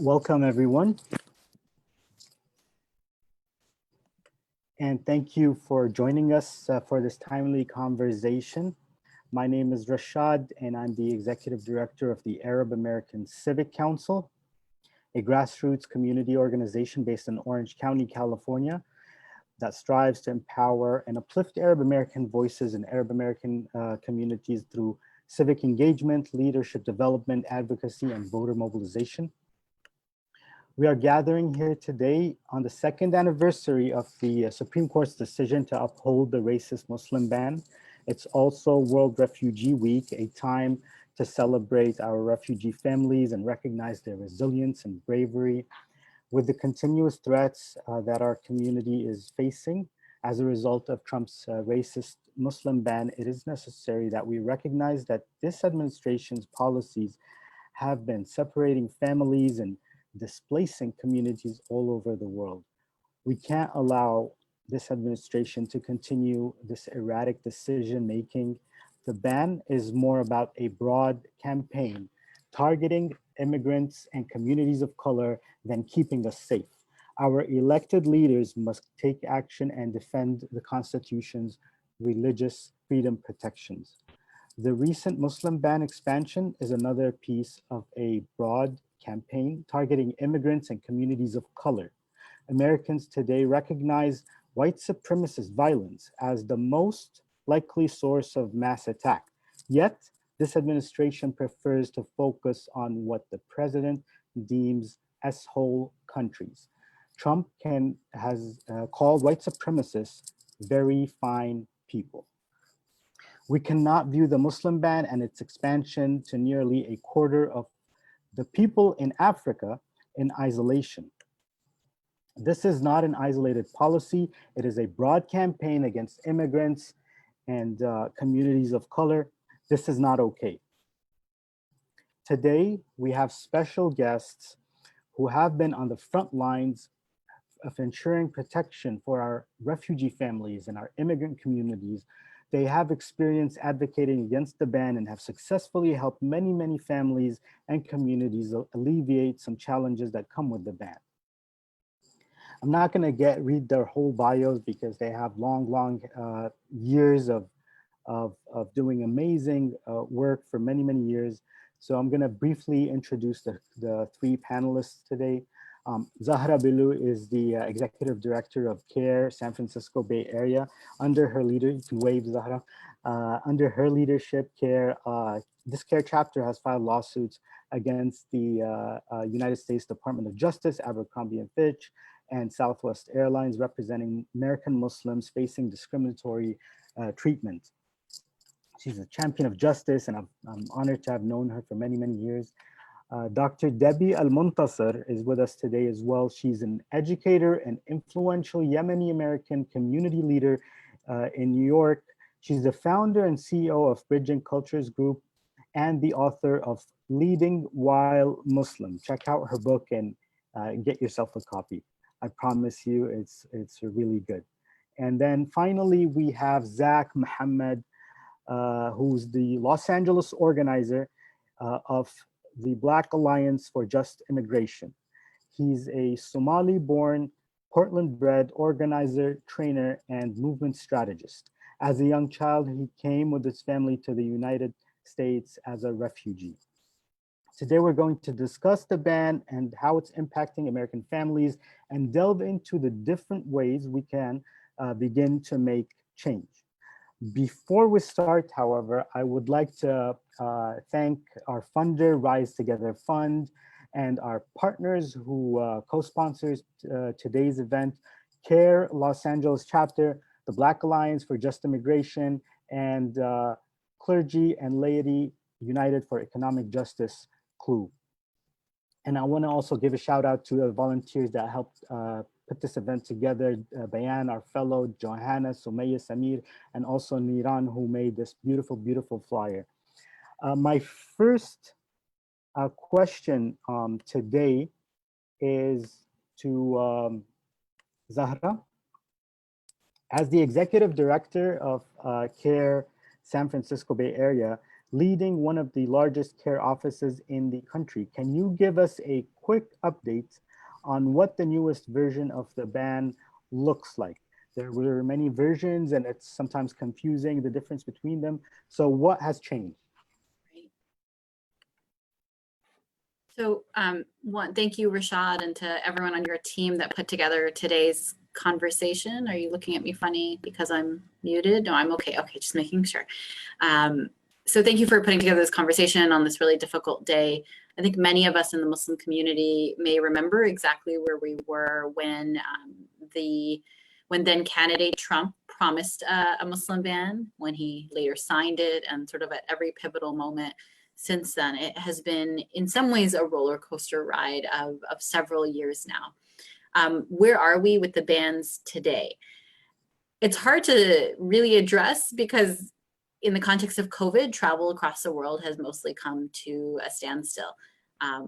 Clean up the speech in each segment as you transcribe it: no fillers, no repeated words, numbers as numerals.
Welcome, everyone. And thank you for joining us for this timely conversation. My name is Rashad, and I'm the Executive Director of the Arab American Civic Council, a grassroots community organization based in Orange County, California, that strives to empower and uplift Arab American voices in Arab American communities through civic engagement, leadership development, advocacy, and voter mobilization. We are gathering here today on the second anniversary of the Supreme Court's decision to uphold the racist Muslim ban. It's also World Refugee Week, a time to celebrate our refugee families and recognize their resilience and bravery. With the continuous threats that our community is facing as a result of Trump's racist Muslim ban, it is necessary that we recognize that this administration's policies have been separating families and displacing communities all over the world. We can't allow this administration to continue this erratic decision making. The ban is more about a broad campaign targeting immigrants and communities of color than keeping us safe. Our elected leaders must take action and defend the Constitution's religious freedom protections. The recent Muslim ban expansion is another piece of a broad campaign targeting immigrants and communities of color. Americans today recognize white supremacist violence as the most likely source of mass attack. Yet, this administration prefers to focus on what the president deems as whole countries. Trump has called white supremacists very fine people. We cannot view the Muslim ban and its expansion to nearly a quarter of the people in Africa in isolation. This is not an isolated policy. It is a broad campaign against immigrants and communities of color. This is not okay. Today, we have special guests who have been on the front lines of ensuring protection for our refugee families and our immigrant communities. They have experience advocating against the ban and have successfully helped many, many families and communities alleviate some challenges that come with the ban. I'm not going to read their whole bios because they have long years of doing amazing work for many, many years. So I'm going to briefly introduce the three panelists today. Zahra Billoo is the Executive Director of CARE, San Francisco Bay Area. Under her leadership, you can wave, Zahra. Under her leadership, CARE, this CARE chapter has filed lawsuits against the United States Department of Justice, Abercrombie and Fitch, and Southwest Airlines, representing American Muslims facing discriminatory treatment. She's a champion of justice, and I'm honored to have known her for many, many years. Dr. Debbie Almontaser is with us today as well. She's an educator and influential Yemeni American community leader in New York. She's the founder and CEO of Bridging Cultures Group and the author of Leading While Muslim. Check out her book and get yourself a copy. I promise you it's really good. And then finally, we have Zack Mohamed, who's the Los Angeles organizer of the Black Alliance for Just Immigration. He's a Somali-born, Portland-bred organizer, trainer, and movement strategist. As a young child, he came with his family to the United States as a refugee. Today, we're going to discuss the ban and how it's impacting American families and delve into the different ways we can begin to make change. Before we start, however, I would like to thank our funder, Rise Together Fund, and our partners who co-sponsors today's event, CARE Los Angeles Chapter, the Black Alliance for Just Immigration, and Clergy and Laity United for Economic Justice, CLUE. And I want to also give a shout out to the volunteers that helped put this event together, Bayan, our fellow, Johanna, Sumaya, Samir, and also Niran, who made this beautiful, beautiful flyer. My first question today is to Zahra. As the Executive Director of CARE San Francisco Bay Area, leading one of the largest care offices in the country, can you give us a quick update on what the newest version of the ban looks like. There were many versions and it's sometimes confusing the difference between them. So what has changed? So thank you, Rashad, and to everyone on your team that put together today's conversation. Are you looking at me funny because I'm muted? No, I'm okay. Okay, just making sure. So thank you for putting together this conversation on this really difficult day. I think many of us in the Muslim community may remember exactly where we were when then candidate Trump promised a Muslim ban, when he later signed it, and sort of at every pivotal moment since then. It has been in some ways a roller coaster ride of several years now. Where are we with the bans today? It's hard to really address because in the context of COVID, travel across the world has mostly come to a standstill.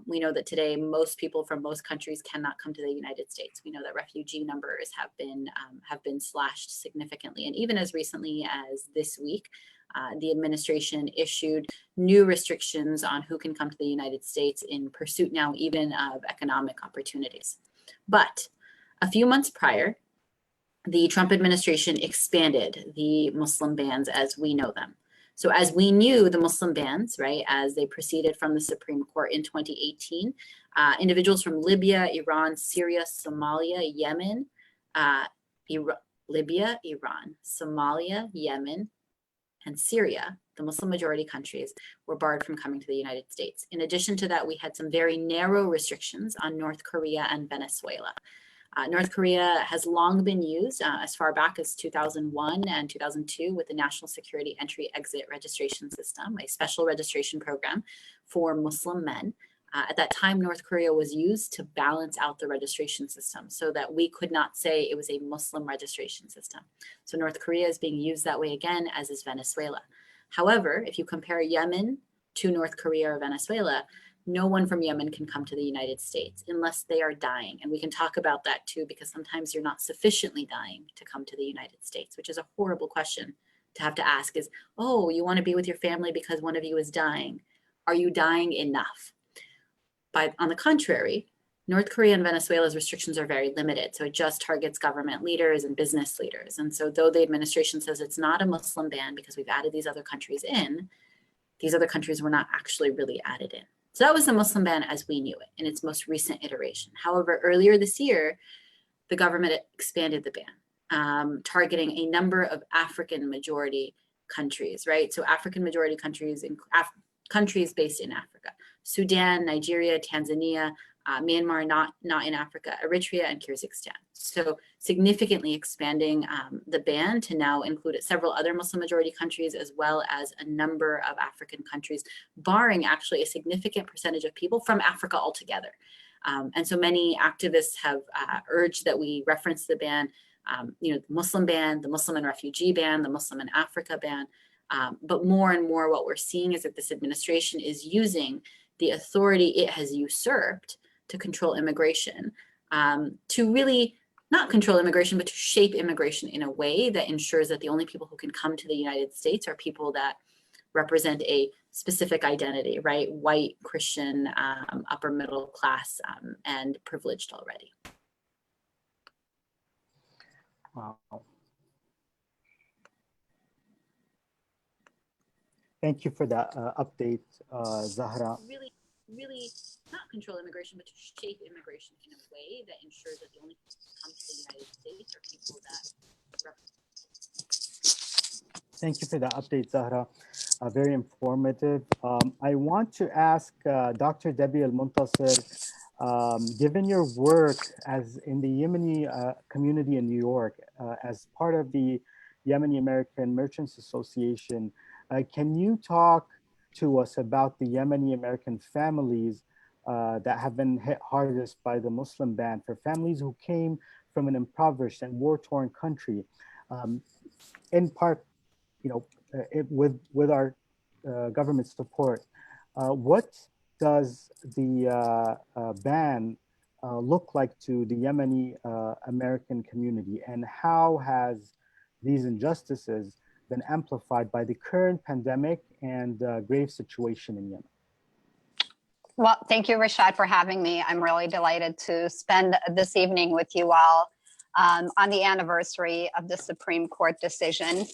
We know that today most people from most countries cannot come to the United States. We know that refugee numbers have been slashed significantly, and even as recently as this week, the administration issued new restrictions on who can come to the United States in pursuit now even of economic opportunities. But a few months prior, the Trump administration expanded the Muslim bans as we know them. So as we knew the Muslim bans, right, as they proceeded from the Supreme Court in 2018, individuals from Libya, Iran, Syria, Somalia, Yemen, Libya, Iran, Somalia, Yemen, and Syria, the Muslim majority countries, were barred from coming to the United States. In addition to that, we had some very narrow restrictions on North Korea and Venezuela. North Korea has long been used as far back as 2001 and 2002 with the National Security Entry-Exit Registration System, a special registration program for Muslim men. At that time, North Korea was used to balance out the registration system so that we could not say it was a Muslim registration system. So North Korea is being used that way again, as is Venezuela. However, if you compare Yemen to North Korea or Venezuela, no one from Yemen can come to the United States unless they are dying. And we can talk about that too, because sometimes you're not sufficiently dying to come to the United States, which is a horrible question to have to ask is, oh, you want to be with your family because one of you is dying. Are you dying enough? On the contrary, North Korea and Venezuela's restrictions are very limited. So it just targets government leaders and business leaders. And so though the administration says it's not a Muslim ban because we've added these other countries in, these other countries were not actually really added in. So that was the Muslim ban as we knew it in its most recent iteration. However, earlier this year, the government expanded the ban, targeting a number of African majority countries, right? So African majority countries, countries based in Africa, Sudan, Nigeria, Tanzania, Myanmar, not in Africa, Eritrea, and Kyrgyzstan. So significantly expanding the ban to now include several other Muslim majority countries, as well as a number of African countries, barring actually a significant percentage of people from Africa altogether. And so many activists have urged that we reference the ban, the Muslim ban, the Muslim and refugee ban, the Muslim and Africa ban. But more and more what we're seeing is that this administration is using the authority it has usurped to control immigration, to really not control immigration, but to shape immigration in a way that ensures that the only people who can come to the United States are people that represent a specific identity, right? White, Christian, upper middle class, and privileged already. Wow. Thank you for that update, Zahra. Really not control immigration, but to shape immigration in a way that ensures that the only people who come to the United States are people that represent. Thank you for that update, Zahra. Very informative. I want to ask Dr. Debbie Almontaser, given your work as in the Yemeni community in New York, as part of the Yemeni American Merchants Association, can you talk to us about the Yemeni American families that have been hit hardest by the Muslim ban, for families who came from an impoverished and war-torn country, in part, with our government support. What does the ban look like to the Yemeni American community, and how has these injustices been amplified by the current pandemic and grave situation in Yemen? Well, thank you, Rashad, for having me. I'm really delighted to spend this evening with you all on the anniversary of the Supreme Court decision.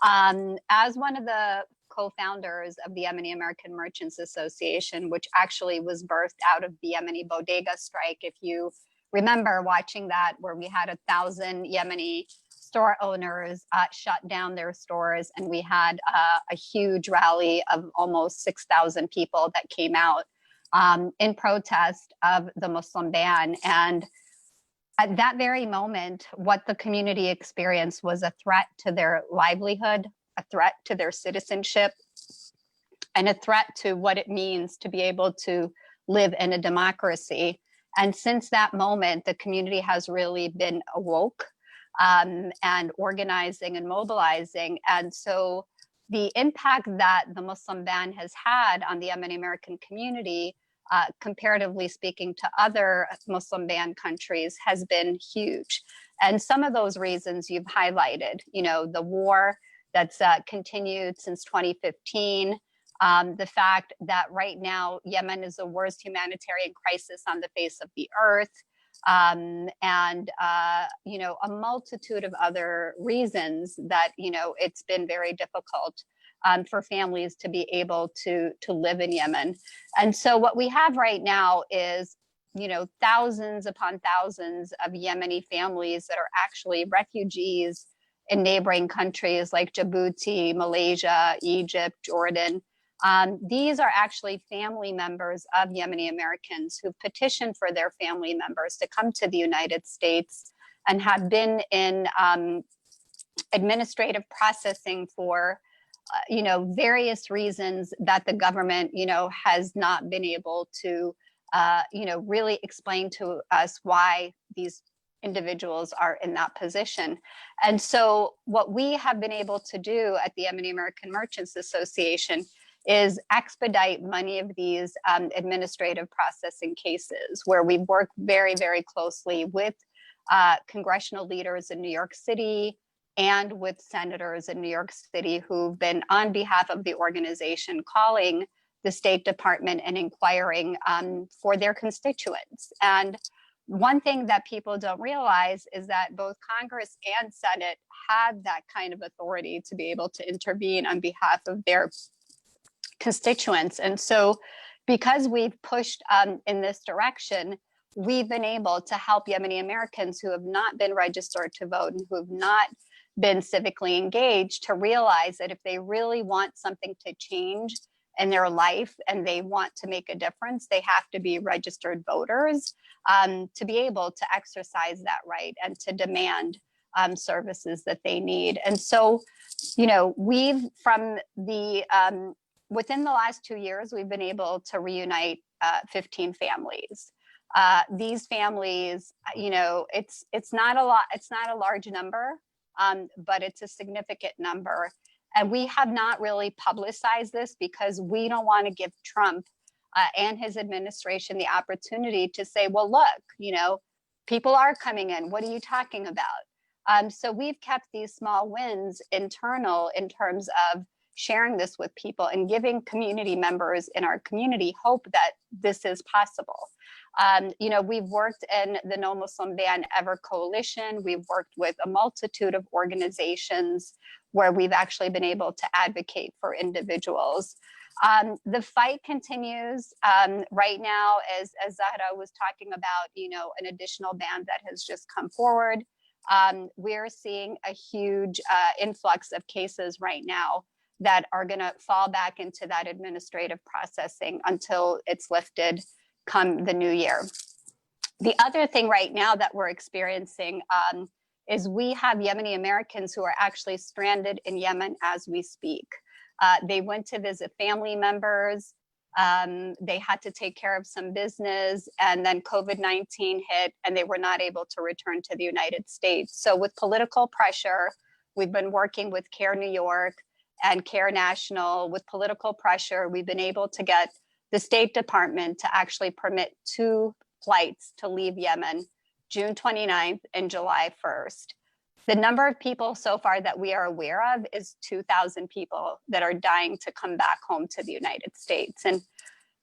As one of the co-founders of the Yemeni American Merchants Association, which actually was birthed out of the Yemeni bodega strike, if you remember watching that, where we had 1,000 Yemeni store owners shut down their stores, and we had a huge rally of almost 6,000 people that came out in protest of the Muslim ban. And at that very moment, what the community experienced was a threat to their livelihood, a threat to their citizenship, and a threat to what it means to be able to live in a democracy. And since that moment, the community has really been awoke and organizing and mobilizing. And so the impact that the Muslim ban has had on the Yemeni American community, comparatively speaking to other Muslim ban countries, has been huge. And some of those reasons you've highlighted, you know, the war that's continued since 2015, the fact that right now Yemen is the worst humanitarian crisis on the face of the earth, and you know, a multitude of other reasons that, you know, it's been very difficult for families to be able to live in Yemen. And so what we have right now is, you know, thousands upon thousands of Yemeni families that are actually refugees in neighboring countries like Djibouti, Malaysia, Egypt, Jordan. These are actually family members of Yemeni Americans who petitioned for their family members to come to the United States and have been in administrative processing for you know, various reasons that the government, you know, has not been able to, you know, really explain to us why these individuals are in that position. And so what we have been able to do at the Yemeni American Merchants Association is expedite many of these administrative processing cases, where we work very, very closely with congressional leaders in New York City and with senators in New York City who've been on behalf of the organization calling the State Department and inquiring for their constituents. And one thing that people don't realize is that both Congress and Senate had that kind of authority to be able to intervene on behalf of their constituents. And so because we've pushed in this direction, we've been able to help Yemeni Americans who have not been registered to vote and who have not been civically engaged to realize that if they really want something to change in their life and they want to make a difference, they have to be registered voters to be able to exercise that right and to demand services that they need. And so, you know, we've from the within the last 2 years, we've been able to reunite 15 families. These families, you know, it's not a lot, it's not a large number, but it's a significant number. And we have not really publicized this because we don't want to give Trump and his administration the opportunity to say, well, look, you know, people are coming in. What are you talking about? So we've kept these small wins internal in terms of sharing this with people and giving community members in our community hope that this is possible. You know, we've worked in the No Muslim Ban Ever Coalition. We've worked with a multitude of organizations where we've actually been able to advocate for individuals. The fight continues right now, as Zahra was talking about, you know, an additional ban that has just come forward. We're seeing a huge influx of cases right now that are going to fall back into that administrative processing until it's lifted come the new year. The other thing right now that we're experiencing is we have Yemeni Americans who are actually stranded in Yemen as we speak. They went to visit family members. They had to take care of some business, and then COVID-19 hit and they were not able to return to the United States. So with political pressure, we've been working with CARE New York and CARE National. With political pressure, we've been able to get the State Department to actually permit 2 flights to leave Yemen, June 29th and July 1st. The number of people so far that we are aware of is 2,000 people that are dying to come back home to the United States. And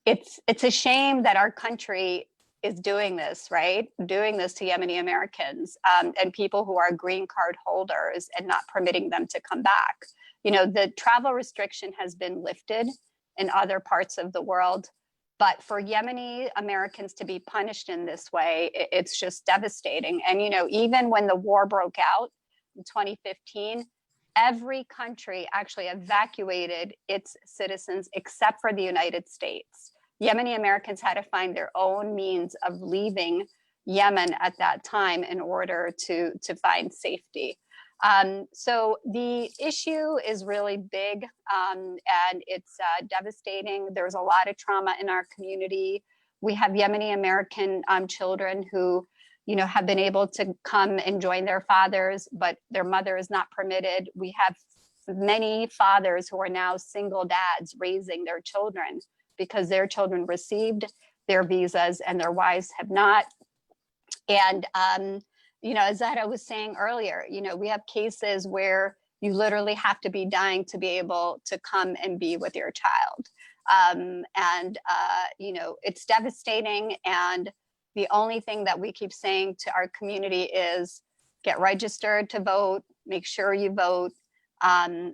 it's a shame that our country is doing this, right? Doing this to Yemeni Americans and people who are green card holders and not permitting them to come back. You know, the travel restriction has been lifted in other parts of the world, but for Yemeni Americans to be punished in this way, it's just devastating. And, you know, even when the war broke out in 2015, every country actually evacuated its citizens except for the United States. Yemeni Americans had to find their own means of leaving Yemen at that time in order to find safety. So the issue is really big and it's devastating. There's a lot of trauma in our community. We have Yemeni American children who, you know, have been able to come and join their fathers, but their mother is not permitted. We have many fathers who are now single dads raising their children because their children received their visas and their wives have not. And, you know, as Zahra was saying earlier, you know, we have cases where you literally have to be dying to be able to come and be with your child. You know, it's devastating. And the only thing that we keep saying to our community is get registered to vote, make sure you vote.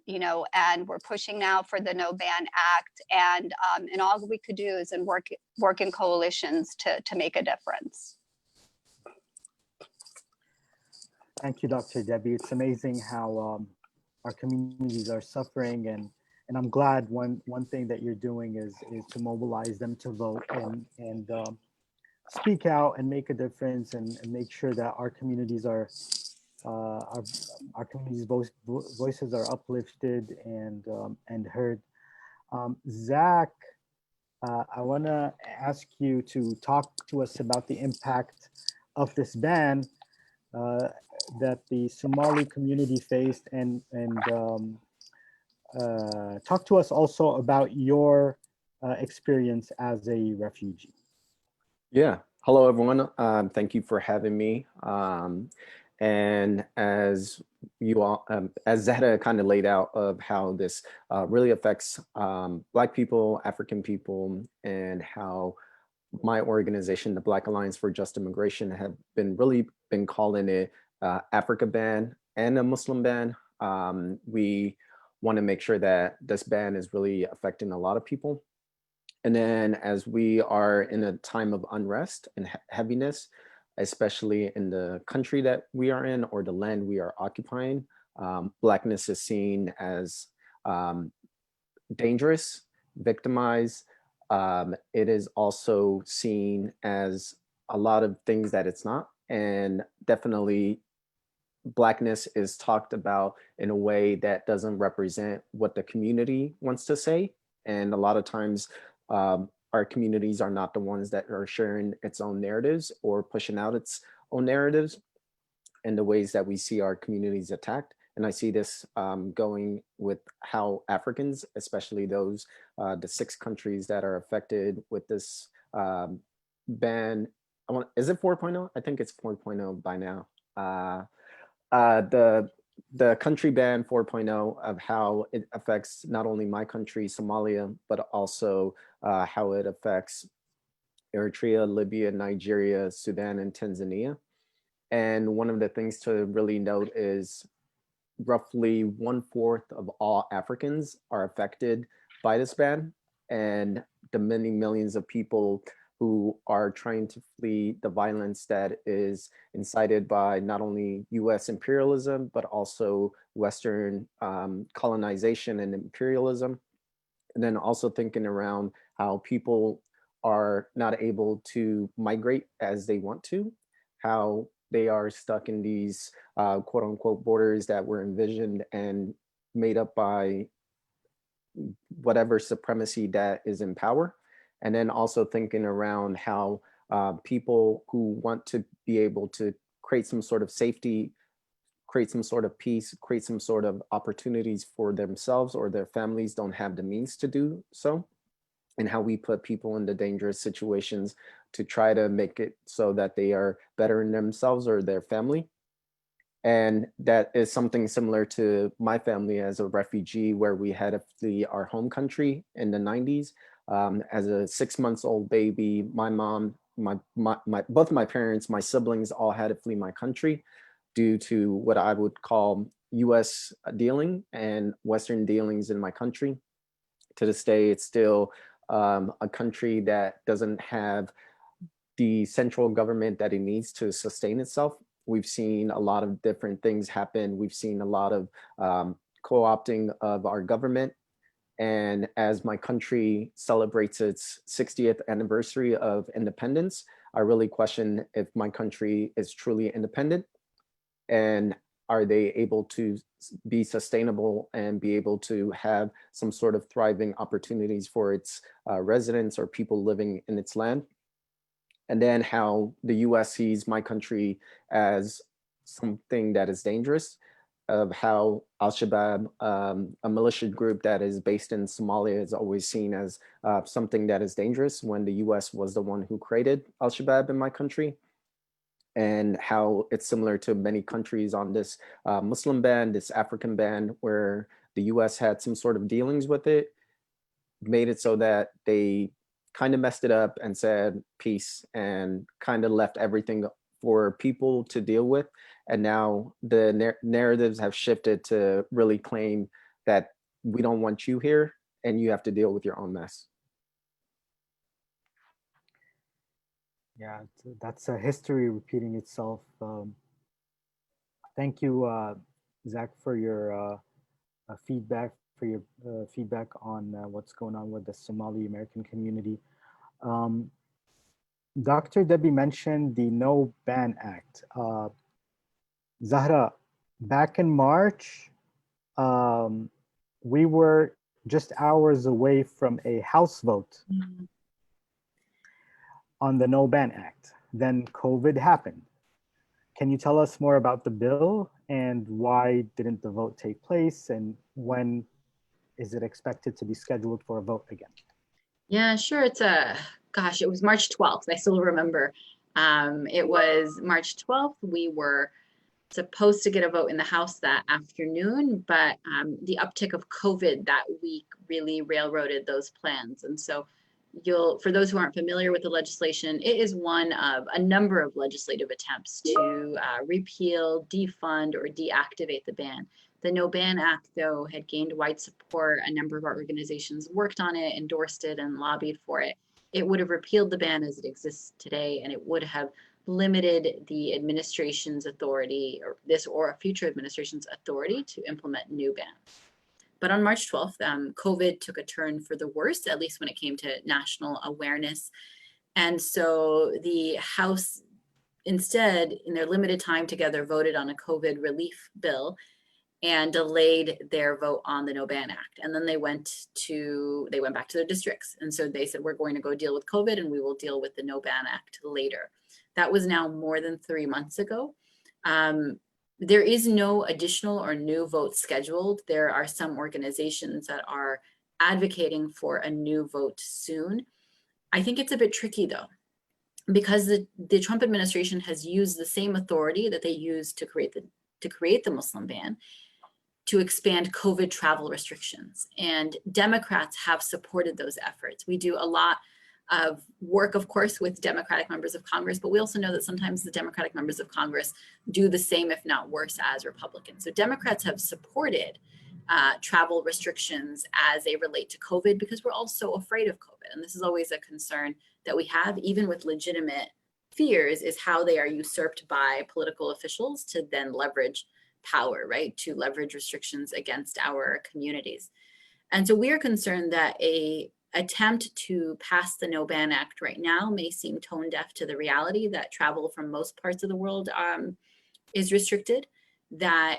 You know, and we're pushing now for the No Ban Act, and all we could do is work in coalitions to make a difference. Thank you, Dr. Debbie. It's amazing how our communities are suffering, and I'm glad one thing that you're doing is to mobilize them to vote and speak out and make a difference and make sure that our communities are our communities' voices are uplifted and heard. Zach, I want to ask you to talk to us about the impact of this ban that the Somali community faced, and talk to us also about your experience as a refugee. Yeah. Hello, everyone. Thank you for having me. And as you all, as Zahra kind of laid out of how this really affects Black people, African people, and how my organization, the Black Alliance for Just Immigration, have really been calling it Africa ban and a Muslim ban. We want to make sure that this ban is really affecting a lot of people. And then as we are in a time of unrest and heaviness, especially in the country that we are in or the land we are occupying, Blackness is seen as dangerous, victimized. It is also seen as a lot of things that it's not. And definitely Blackness is talked about in a way that doesn't represent what the community wants to say. And a lot of times, our communities are not the ones that are sharing its own narratives or pushing out its own narratives and the ways that we see our communities attacked. And I see this going with how Africans, especially those, the 6 countries that are affected with this ban. Is it 4.0? I think it's 4.0 by now. The country ban 4.0 of how it affects not only my country, Somalia, but also how it affects Eritrea, Libya, Nigeria, Sudan, and Tanzania. And one of the things to really note is roughly 1/4 of all Africans are affected by this ban, and the many millions of people who are trying to flee the violence that is incited by not only US imperialism, but also Western colonization and imperialism. And then also thinking around how people are not able to migrate as they want to, how they are stuck in these quote unquote borders that were envisioned and made up by whatever supremacy that is in power. And then also thinking around how people who want to be able to create some sort of safety, create some sort of peace, create some sort of opportunities for themselves or their families don't have the means to do so. And how we put people into dangerous situations to try to make it so that they are bettering themselves or their family. And that is something similar to my family as a refugee, where we had to flee our home country in the 90s. As a 6-month-old baby, my mom, both of my parents, my siblings all had to flee my country due to what I would call US dealing and Western dealings in my country. To this day, it's still a country that doesn't have the central government that it needs to sustain itself. We've seen a lot of different things happen. We've seen a lot of co-opting of our government. And as my country celebrates its 60th anniversary of independence, I really question if my country is truly independent, and are they able to be sustainable and be able to have some sort of thriving opportunities for its residents or people living in its land. And then how the US sees my country as something that is dangerous, of how Al-Shabaab, a militia group that is based in Somalia, is always seen as something that is dangerous when the US was the one who created Al-Shabaab in my country. And how it's similar to many countries on this Muslim ban, this African ban, where the US had some sort of dealings with it, made it so that they kind of messed it up and said peace and kind of left everything for people to deal with. And now the narratives have shifted to really claim that we don't want you here and you have to deal with your own mess. Yeah, that's a history repeating itself. Thank you, Zach, for your feedback, on what's going on with the Somali American community. Dr. Debbie mentioned the No Ban Act. Zahra, back in March, we were just hours away from a House vote on the No Ban Act. Then COVID happened. Can you tell us more about the bill and why didn't the vote take place, and when is it expected to be scheduled for a vote again? Yeah, sure. It was March 12th. I still remember. It was March 12th. We were supposed to get a vote in the House that afternoon, but the uptick of COVID that week really railroaded those plans. And so for those who aren't familiar with the legislation, it is one of a number of legislative attempts to repeal, defund, or deactivate the ban. The No Ban Act, though, had gained wide support. A number of our organizations worked on it, endorsed it, and lobbied for it. It would have repealed the ban as it exists today, and it would have limited the administration's authority, or a future administration's authority, to implement new bans. But on March 12th, COVID took a turn for the worse, at least when it came to national awareness. And so the House, instead, in their limited time together, voted on a COVID relief bill and delayed their vote on the No Ban Act. And then they went back to their districts. And so they said, we're going to go deal with COVID and we will deal with the No Ban Act later. That was now more than 3 months ago. There is no additional or new vote scheduled. There are some organizations that are advocating for a new vote soon. I think it's a bit tricky though, because the Trump administration has used the same authority that they used to create the Muslim ban to expand COVID travel restrictions. And Democrats have supported those efforts. We do a lot of work, of course, with Democratic members of Congress, but we also know that sometimes the Democratic members of Congress do the same, if not worse, as Republicans. So Democrats have supported travel restrictions as they relate to COVID, because we're all so afraid of COVID. And this is always a concern that we have, even with legitimate fears, is how they are usurped by political officials to then leverage power, right? To leverage restrictions against our communities. And so we are concerned that a attempt to pass the No Ban Act right now may seem tone deaf to the reality that travel from most parts of the world is restricted, that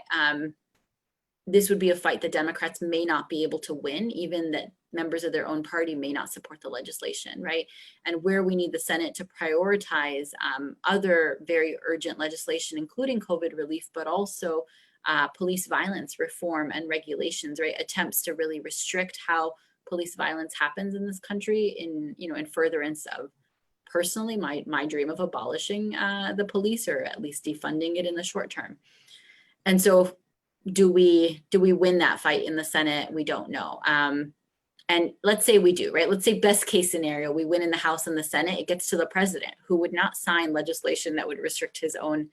this would be a fight that Democrats may not be able to win, even that members of their own party may not support the legislation, right? And where we need the Senate to prioritize other very urgent legislation, including COVID relief, but also police violence reform and regulations, right? Attempts to really restrict how police violence happens in this country, in furtherance of, personally, my dream of abolishing the police, or at least defunding it in the short term. And so do we win that fight in the Senate? We don't know. And let's say we do, right? Let's say best case scenario, we win in the House and the Senate, it gets to the president, who would not sign legislation that would restrict his own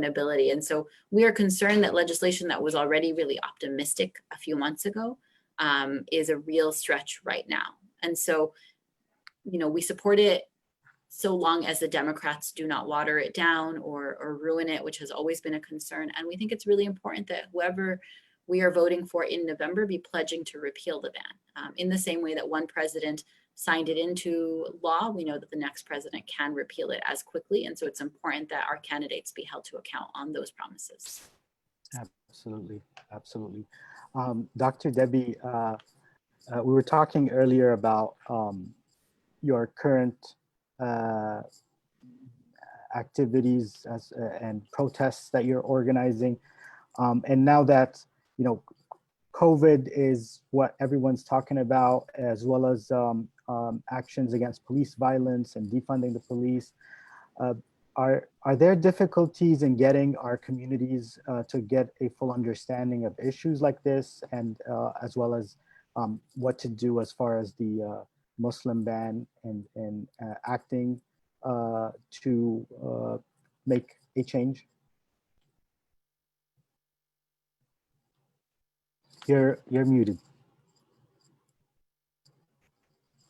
ability. And so we are concerned that legislation that was already really optimistic a few months ago is a real stretch right now. And so, you know, we support it so long as the Democrats do not water it down or ruin it, which has always been a concern. And we think it's really important that whoever we are voting for in November be pledging to repeal the ban. In the same way that one president signed it into law, we know that the next president can repeal it as quickly. And so it's important that our candidates be held to account on those promises. Absolutely, absolutely. Dr. Debbie, we were talking earlier about your current activities and protests that you're organizing. And now that, you know, COVID is what everyone's talking about, as well as actions against police violence and defunding the police. Are there difficulties in getting our communities to get a full understanding of issues like this, and as well as what to do as far as the Muslim ban and acting to make a change? You're muted.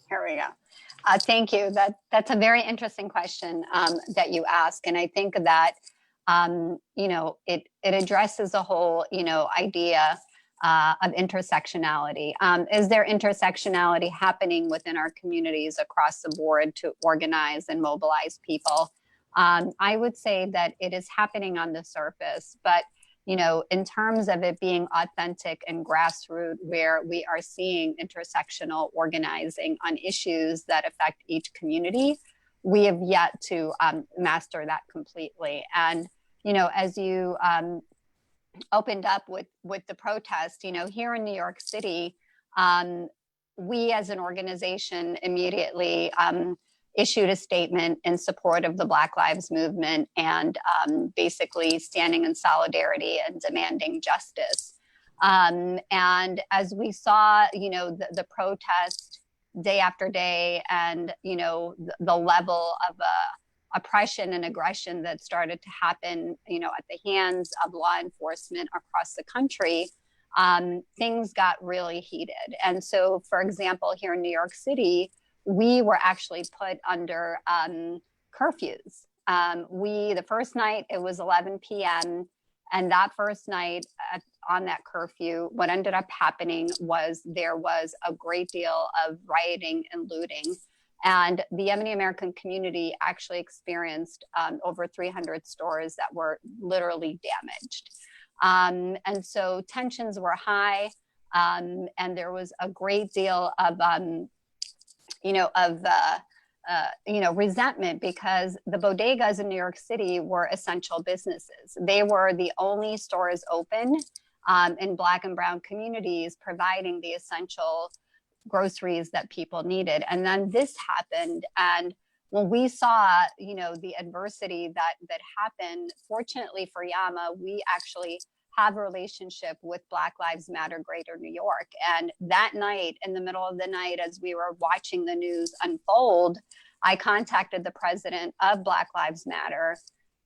Here we go. Thank you. That's a very interesting question that you ask, and I think that you know, it addresses the whole, you know, idea of intersectionality. Is there intersectionality happening within our communities across the board to organize and mobilize people? I would say that it is happening on the surface, but you know, in terms of it being authentic and grassroots, where we are seeing intersectional organizing on issues that affect each community, we have yet to master that completely. And, you know, as you opened up with the protest, you know, here in New York City, we as an organization immediately issued a statement in support of the Black Lives Movement and basically standing in solidarity and demanding justice. And as we saw, you know, the protest day after day, and, you know, the level of oppression and aggression that started to happen, you know, at the hands of law enforcement across the country, things got really heated. And so, for example, here in New York City, we were actually put under curfews. The first night, it was 11 p.m. And that first night on that curfew, what ended up happening was there was a great deal of rioting and looting. And the Yemeni American community actually experienced over 300 stores that were literally damaged. And so tensions were high, and there was a great deal of resentment, because the bodegas in New York City were essential businesses. They were the only stores open in Black and Brown communities, providing the essential groceries that people needed. And then this happened. And when we saw, you know, the adversity that happened, fortunately for Yama, we actually have a relationship with Black Lives Matter Greater New York. And that night, in the middle of the night, as we were watching the news unfold, I contacted the president of Black Lives Matter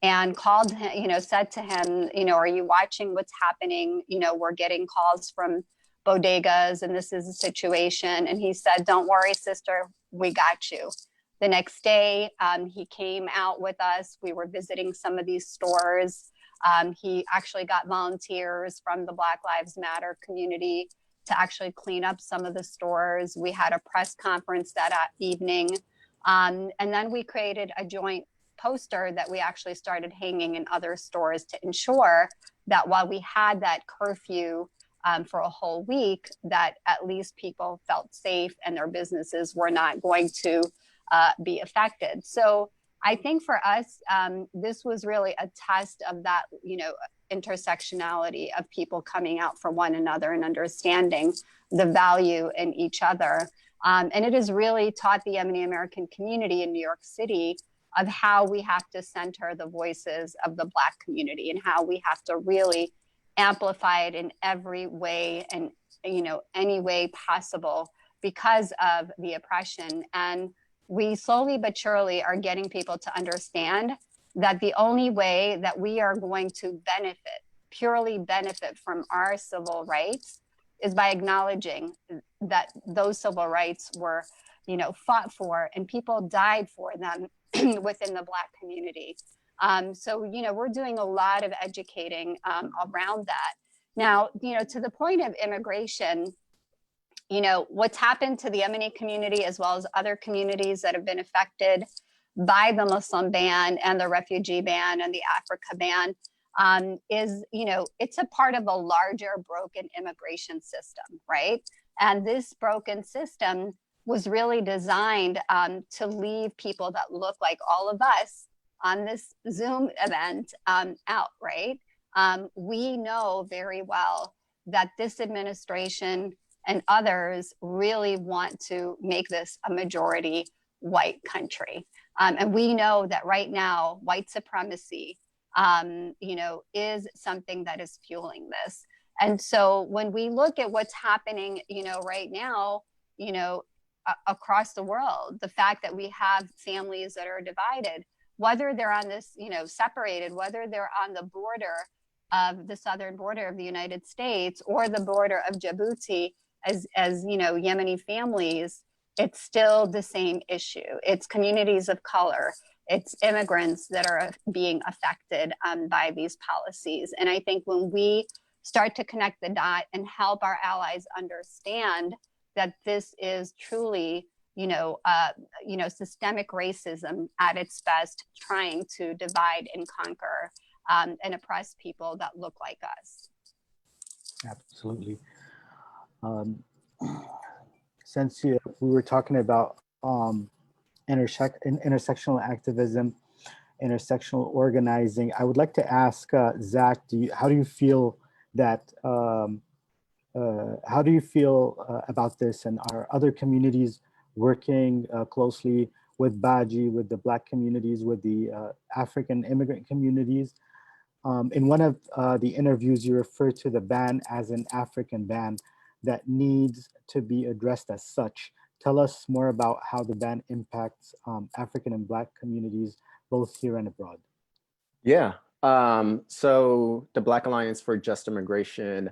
and called him, you know, said to him, you know, are you watching what's happening? You know, we're getting calls from bodegas and this is a situation. And he said, don't worry, sister, we got you. The next day, he came out with us. We were visiting some of these stores. He actually got volunteers from the Black Lives Matter community to actually clean up some of the stores. We had a press conference that evening. And then we created a joint poster that we actually started hanging in other stores to ensure that while we had that curfew for a whole week, that at least people felt safe and their businesses were not going to be affected. So I think for us, this was really a test of that, you know, intersectionality of people coming out for one another and understanding the value in each other. And it has really taught the Yemeni American community in New York City of how we have to center the voices of the Black community and how we have to really amplify it in every way and, you know, any way possible because of the oppression. And we slowly but surely are getting people to understand that the only way that we are going to benefit, purely benefit from our civil rights, is by acknowledging that those civil rights were, fought for and people died for them within the Black community. So, we're doing a lot of educating around that. Now, to the point of immigration, what's happened to the Yemeni community as well as other communities that have been affected by the Muslim ban and the refugee ban and the Africa ban is, it's a part of a larger broken immigration system, right? And this broken system was really designed to leave people that look like all of us on this Zoom event out, right? We know very well that this administration and others really want to make this a majority white country. And we know that right now, white supremacy, is something that is fueling this. And so when we look at what's happening, right now, across the world, the fact that we have families that are divided, whether they're on this, separated, whether they're on the border of the southern border of the United States or the border of Djibouti as Yemeni families, it's still the same issue. It's communities of color. It's immigrants that are being affected by these policies. And I think when we start to connect the dot and help our allies understand that this is truly, systemic racism at its best, trying to divide and conquer and oppress people that look like us. Absolutely. Since we were talking about intersectional activism, intersectional organizing, I would like to ask Zach, how do you feel about this, and are other communities working closely with Baji, with the Black communities, with the African immigrant communities? In one of the interviews, you referred to the ban as an African ban that needs to be addressed as such. Tell us more about how the ban impacts African and Black communities, both here and abroad. Yeah, so the Black Alliance for Just Immigration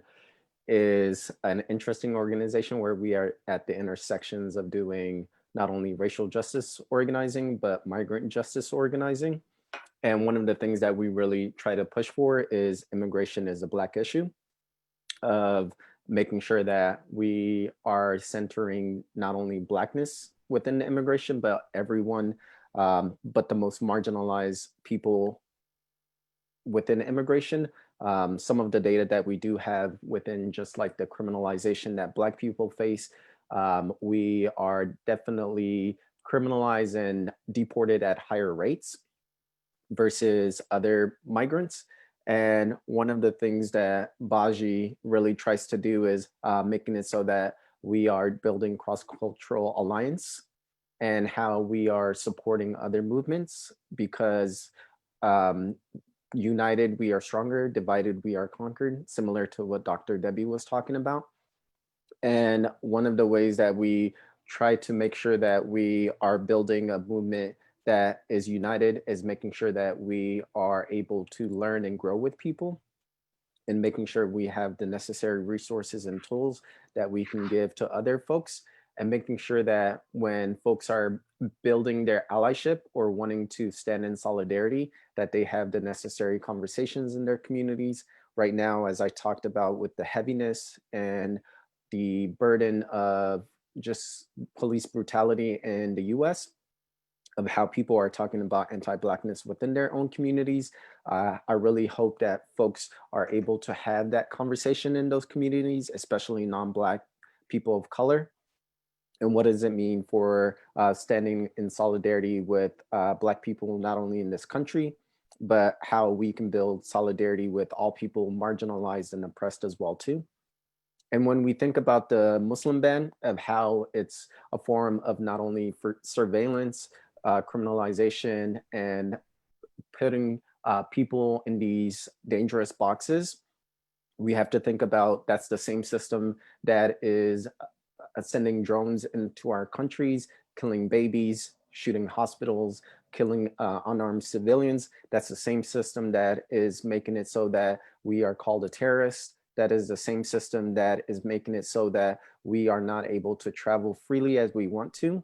is an interesting organization where we are at the intersections of doing not only racial justice organizing, but migrant justice organizing. And one of the things that we really try to push for is immigration is a Black issue, of making sure that we are centering not only Blackness within the immigration, but everyone, but the most marginalized people within immigration. Some of the data that we do have within just like the criminalization that Black people face, we are definitely criminalized and deported at higher rates versus other migrants. And one of the things that Baji really tries to do is making it so that we are building cross-cultural alliance and how we are supporting other movements, because united, we are stronger, divided, we are conquered, similar to what Dr. Debbie was talking about. And one of the ways that we try to make sure that we are building a movement that is united is making sure that we are able to learn and grow with people, and making sure we have the necessary resources and tools that we can give to other folks, and making sure that when folks are building their allyship or wanting to stand in solidarity, that they have the necessary conversations in their communities. Right now, as I talked about with the heaviness and the burden of just police brutality in the US, of how people are talking about anti-Blackness within their own communities. I really hope that folks are able to have that conversation in those communities, especially non-Black people of color. And what does it mean for standing in solidarity with Black people, not only in this country, but how we can build solidarity with all people marginalized and oppressed as well too. And when we think about the Muslim ban, of how it's a form of not only for surveillance, criminalization, and putting people in these dangerous boxes, we have to think about that's the same system that is sending drones into our countries, killing babies, shooting hospitals, killing unarmed civilians. That's the same system that is making it so that we are called a terrorist. That is the same system that is making it so that we are not able to travel freely as we want to.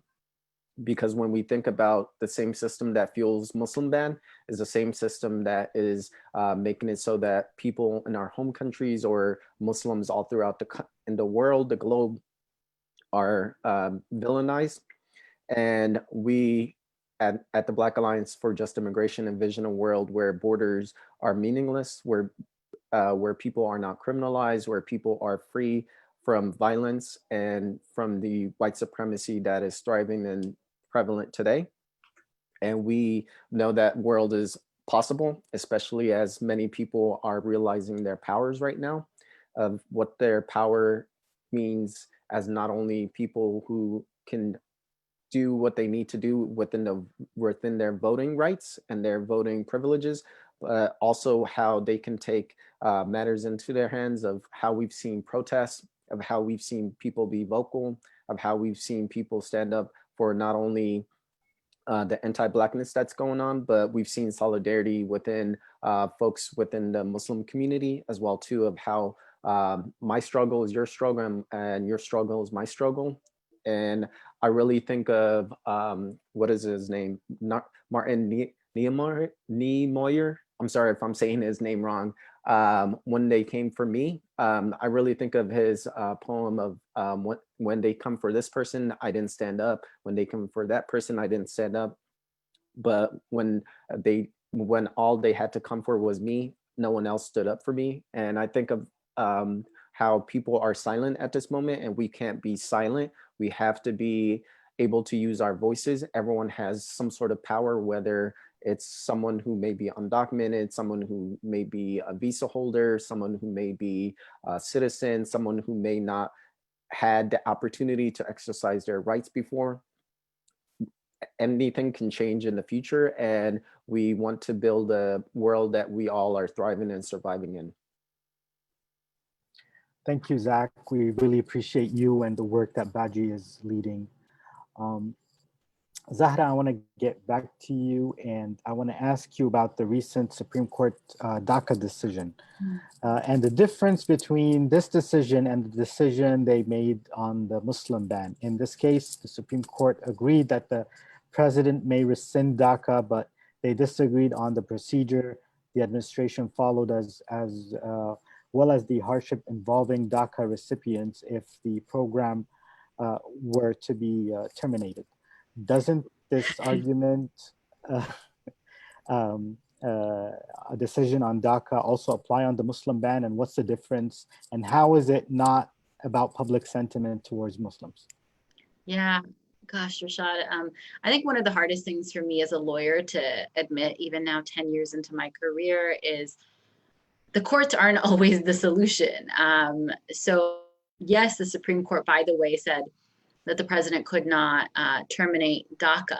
Because when we think about the same system that fuels Muslim ban is the same system that is making it so that people in our home countries or Muslims all throughout in the world, the globe, are villainized. And we at the Black Alliance for Just Immigration envision a world where borders are meaningless, where people are not criminalized, where people are free from violence and from the white supremacy that is thriving and prevalent today. And we know that world is possible, especially as many people are realizing their powers right now, of what their power means as not only people who can do what they need to do within their voting rights and their voting privileges, but also how they can take matters into their hands, of how we've seen protests, of how we've seen people be vocal, of how we've seen people stand up for not only the anti-Blackness that's going on, but we've seen solidarity within folks within the Muslim community as well too, of how my struggle is your struggle and your struggle is my struggle. And I really think of, what is his name? Martin Niemoyer. I'm sorry if I'm saying his name wrong. When they came for me, I really think of his poem of when they come for this person, I didn't stand up. When they come for that person, I didn't stand up. But when all they had to come for was me, no one else stood up for me. And I think of how people are silent at this moment, and we can't be silent. We have to be able to use our voices. Everyone has some sort of power, whether it's someone who may be undocumented, someone who may be a visa holder, someone who may be a citizen, someone who may not had the opportunity to exercise their rights before. Anything can change in the future, and we want to build a world that we all are thriving and surviving in. Thank you, Zach. We really appreciate you and the work that Baji is leading. Zahra, I want to get back to you, and I want to ask you about the recent Supreme Court DACA decision and the difference between this decision and the decision they made on the Muslim ban. In this case, the Supreme Court agreed that the president may rescind DACA, but they disagreed on the procedure the administration followed as well as the hardship involving DACA recipients if the program were to be terminated. Doesn't this argument, a decision on DACA, also apply on the Muslim ban? And what's the difference? And how is it not about public sentiment towards Muslims? Yeah, gosh, Rashad, I think one of the hardest things for me as a lawyer to admit, even now 10 years into my career, is the courts aren't always the solution. So yes, the Supreme Court, by the way, said that the president could not terminate DACA,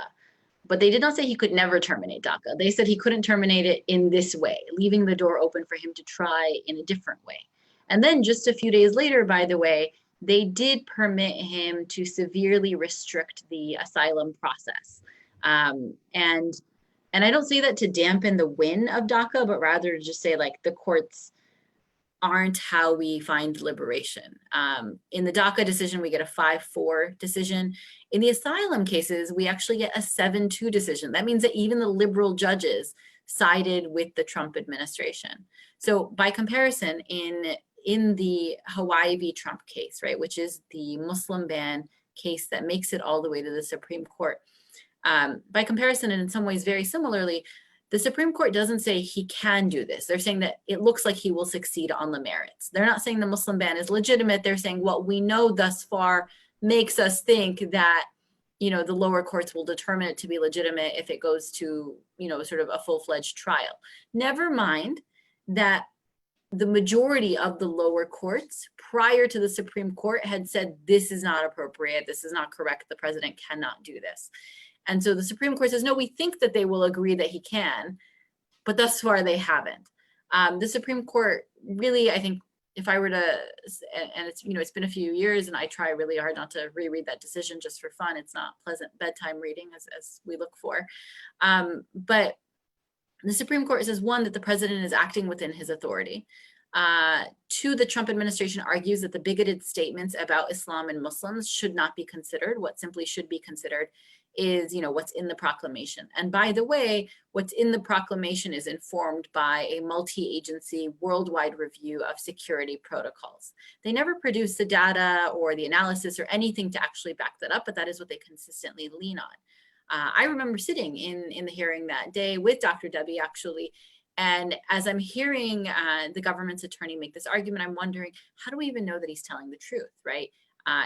but they did not say he could never terminate DACA. They said he couldn't terminate it in this way, leaving the door open for him to try in a different way. And then just a few days later, by the way, they did permit him to severely restrict the asylum process. And I don't say that to dampen the win of DACA, but rather to just say, like, the courts aren't how we find liberation. In the DACA decision, we get a 5-4 decision. In the asylum cases, we actually get a 7-2 decision. That means that even the liberal judges sided with the Trump administration. So by comparison, in the Hawaii v. Trump case, right, which is the Muslim ban case that makes it all the way to the Supreme Court, by comparison, and in some ways very similarly, the Supreme Court doesn't say he can do this. They're saying that it looks like he will succeed on the merits. They're not saying the Muslim ban is legitimate. They're saying what we know thus far makes us think that, you know, the lower courts will determine it to be legitimate if it goes to, you know, sort of a full-fledged trial. Never mind that the majority of the lower courts prior to the Supreme Court had said, this is not appropriate, this is not correct, the president cannot do this. And so the Supreme Court says, no, we think that they will agree that he can, but thus far they haven't. The Supreme Court really, I think, if I were to, and it's, it's been a few years and I try really hard not to reread that decision just for fun. It's not pleasant bedtime reading as we look for. But the Supreme Court says, one, that the president is acting within his authority. Two, the Trump administration argues that the bigoted statements about Islam and Muslims should not be considered. What simply should be considered is, what's in the proclamation. And by the way, what's in the proclamation is informed by a multi-agency worldwide review of security protocols. They never produce the data or the analysis or anything to actually back that up, but that is what they consistently lean on. I remember sitting in the hearing that day with Dr. Debbie, actually, and as I'm hearing the government's attorney make this argument, I'm wondering, how do we even know that he's telling the truth, right?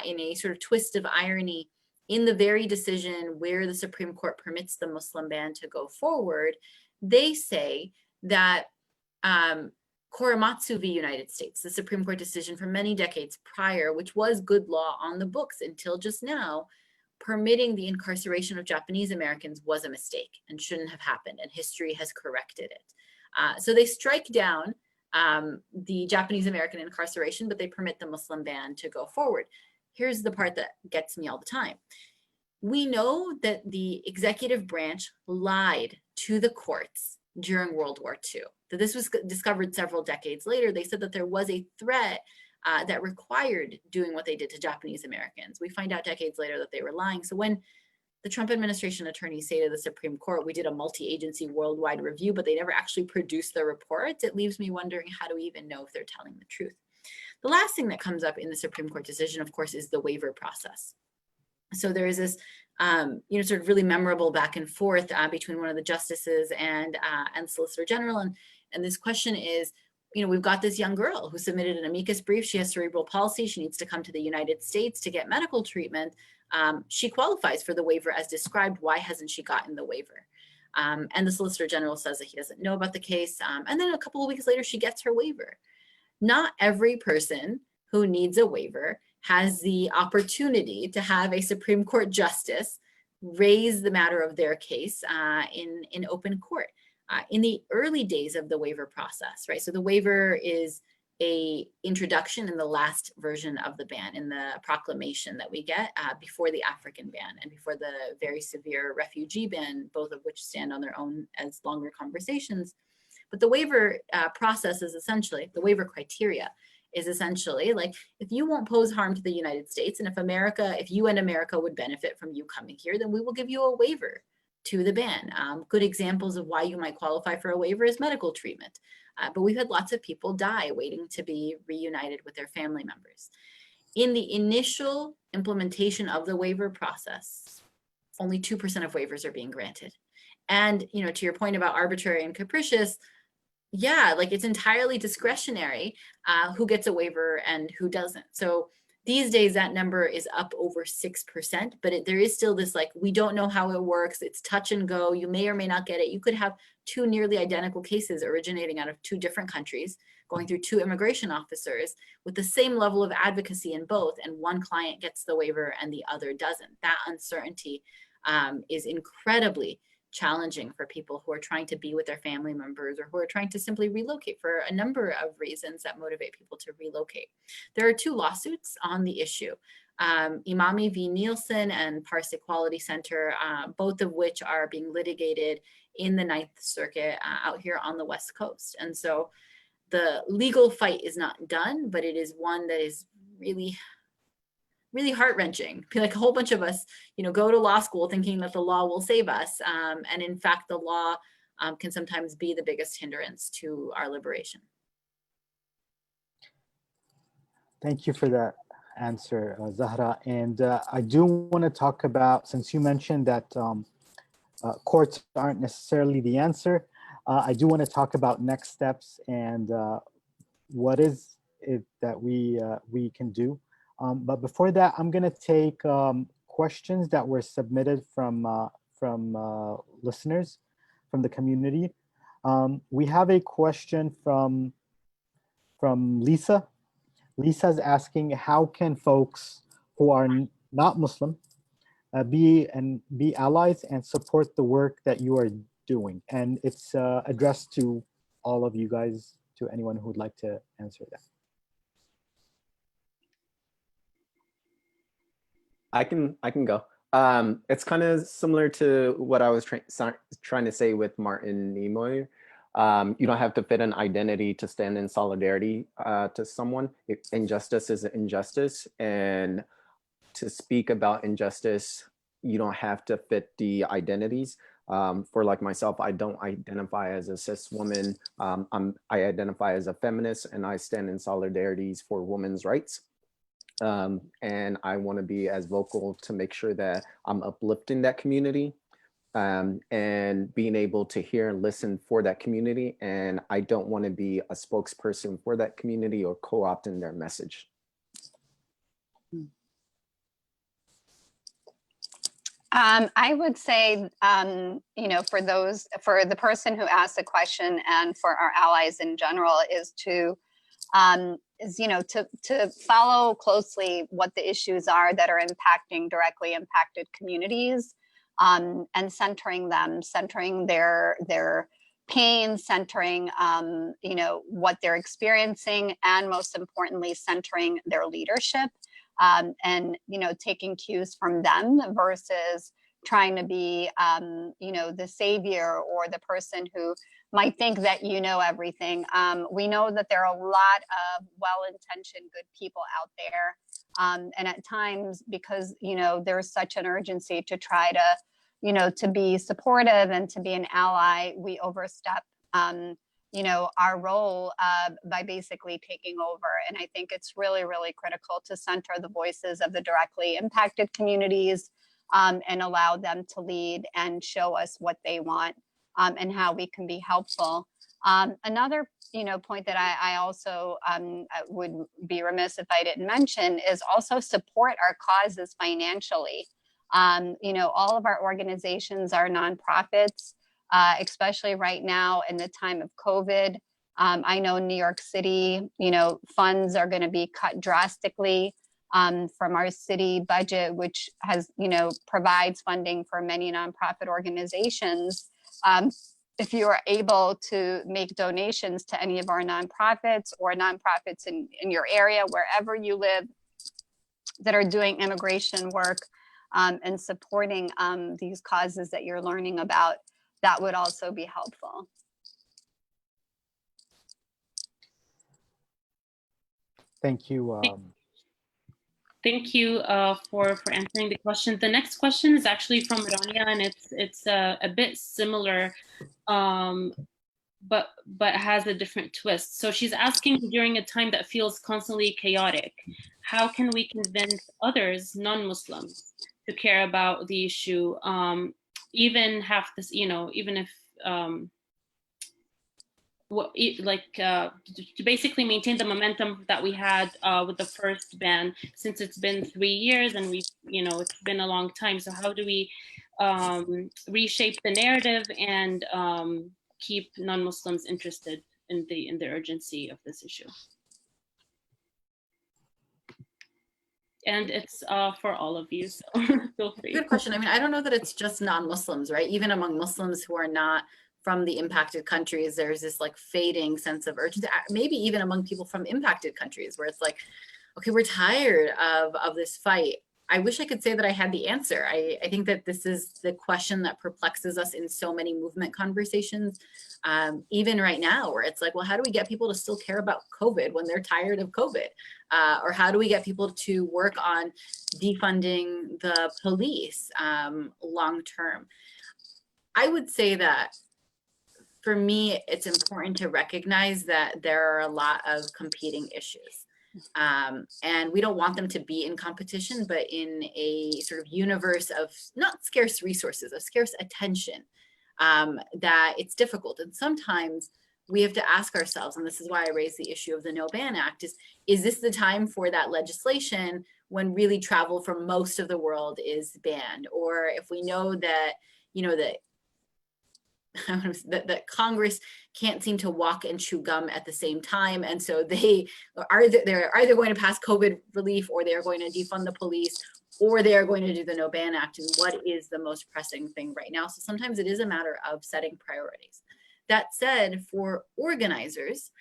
In a sort of twist of irony, in the very decision where the Supreme Court permits the Muslim ban to go forward, they say that Korematsu v. United States, the Supreme Court decision from many decades prior, which was good law on the books until just now, permitting the incarceration of Japanese Americans was a mistake and shouldn't have happened, and history has corrected it. So they strike down the Japanese American incarceration, but they permit the Muslim ban to go forward. Here's the part that gets me all the time. We know that the executive branch lied to the courts during World War II. That this was discovered several decades later. They said that there was a threat that required doing what they did to Japanese Americans. We find out decades later that they were lying. So when the Trump administration attorneys say to the Supreme Court, we did a multi-agency worldwide review, but they never actually produced the reports, it leaves me wondering, how do we even know if they're telling the truth? The last thing that comes up in the Supreme Court decision, of course, is the waiver process. So there is this, sort of really memorable back and forth between one of the justices and Solicitor General. And this question is, we've got this young girl who submitted an amicus brief. She has cerebral palsy. She needs to come to the United States to get medical treatment. She qualifies for the waiver as described. Why hasn't she gotten the waiver? And the Solicitor General says that he doesn't know about the case. And then a couple of weeks later, she gets her waiver. Not every person who needs a waiver has the opportunity to have a Supreme Court justice raise the matter of their case in open court. In the early days of the waiver process, right? So the waiver is a introduction in the last version of the ban, in the proclamation that we get before the African ban and before the very severe refugee ban, both of which stand on their own as longer conversations. But the waiver process is essentially, the waiver criteria is essentially like, if you won't pose harm to the United States, and if you and America would benefit from you coming here, then we will give you a waiver to the ban. Good examples of why you might qualify for a waiver is medical treatment. But we've had lots of people die waiting to be reunited with their family members. In the initial implementation of the waiver process, only 2% of waivers are being granted. And, to your point about arbitrary and capricious, yeah, like it's entirely discretionary who gets a waiver and who doesn't. So these days that number is up over 6%, but there is still this, like, we don't know how it works. It's touch and go. You may or may not get it. You could have two nearly identical cases originating out of two different countries, going through two immigration officers with the same level of advocacy in both, and one client gets the waiver and the other doesn't. That uncertainty is incredibly challenging for people who are trying to be with their family members or who are trying to simply relocate for a number of reasons that motivate people to relocate. There are two lawsuits on the issue, Imami v. Nielsen and Parse Equality Center, both of which are being litigated in the Ninth Circuit out here on the West Coast. And so the legal fight is not done, but it is one that is really heart-wrenching. Like a whole bunch of us, go to law school thinking that the law will save us. And in fact, the law can sometimes be the biggest hindrance to our liberation. Thank you for that answer, Zahra. And I do want to talk about, since you mentioned that courts aren't necessarily the answer, I do want to talk about next steps and what is it that we can do. But before that, I'm going to take questions that were submitted from listeners, from the community. We have a question from Lisa. Lisa's asking, how can folks who are not Muslim be allies and support the work that you are doing? And it's addressed to all of you guys, to anyone who would like to answer that. I can go. It's kind of similar to what I was trying to say with Martin Nimoy. You don't have to fit an identity to stand in solidarity to someone. Injustice is injustice, and to speak about injustice, you don't have to fit the identities. For like myself, I don't identify as a cis woman. I identify as a feminist, and I stand in solidarities for women's rights. And I want to be as vocal to make sure that I'm uplifting that community and being able to hear and listen for that community. And I don't want to be a spokesperson for that community or co-opting their message. I would say, you know, for the person who asked the question and for our allies in general is to, you know, to follow closely what the issues are that are directly impacted communities, and centering them, centering their pain, centering, you know, what they're experiencing, and most importantly, centering their leadership. And, you know, taking cues from them versus trying to be, you know, the savior or the person who might think that you know everything. We know that there are a lot of well-intentioned good people out there. And at times, because, you know, there's such an urgency to try to, you know, to be supportive and to be an ally, we overstep, you know, our role by basically taking over. And I think it's really, really critical to center the voices of the directly impacted communities and allow them to lead and show us what they want and how we can be helpful. Another, you know, point that I also would be remiss if I didn't mention is also support our causes financially. You know, all of our organizations are nonprofits. Especially right now in the time of COVID. I know in New York City, you know, funds are going to be cut drastically from our city budget, which has, you know, provides funding for many nonprofit organizations. If you are able to make donations to any of our nonprofits or nonprofits in your area, wherever you live, that are doing immigration work and supporting these causes that you're learning about, that would also be helpful. Thank you. Thank you for answering the question. The next question is actually from Rania, and it's a bit similar, but has a different twist. So she's asking, during a time that feels constantly chaotic, how can we convince others, non-Muslims, to care about the issue? Even have this, you know, even if to basically maintain the momentum that we had with the first ban, since it's been 3 years and we, you know, it's been a long time. So how do we reshape the narrative and keep non-Muslims interested in the urgency of this issue? And it's for all of you, so feel free. Good question. I mean, I don't know that it's just non-Muslims, right? Even among Muslims who are not from the impacted countries, there's this like fading sense of urgency, maybe even among people from impacted countries where it's like, okay, we're tired of this fight. I wish I could say that I had the answer. I think that this is the question that perplexes us in so many movement conversations, even right now, where it's like, well, how do we get people to still care about COVID when they're tired of COVID? Or how do we get people to work on defunding the police long term? I would say that for me, it's important to recognize that there are a lot of competing issues. And we don't want them to be in competition, but in a sort of universe of not scarce resources, of scarce attention, that it's difficult. And sometimes we have to ask ourselves, and this is why I raised the issue of the No Ban Act, is this the time for that legislation when really travel from most of the world is banned? Or if we know that, you know, that Congress can't seem to walk and chew gum at the same time, and so they're either going to pass COVID relief, or they are going to defund the police, or they are going to do the No Ban Act, and what is the most pressing thing right now? So sometimes it is a matter of setting priorities. That said, for organizers,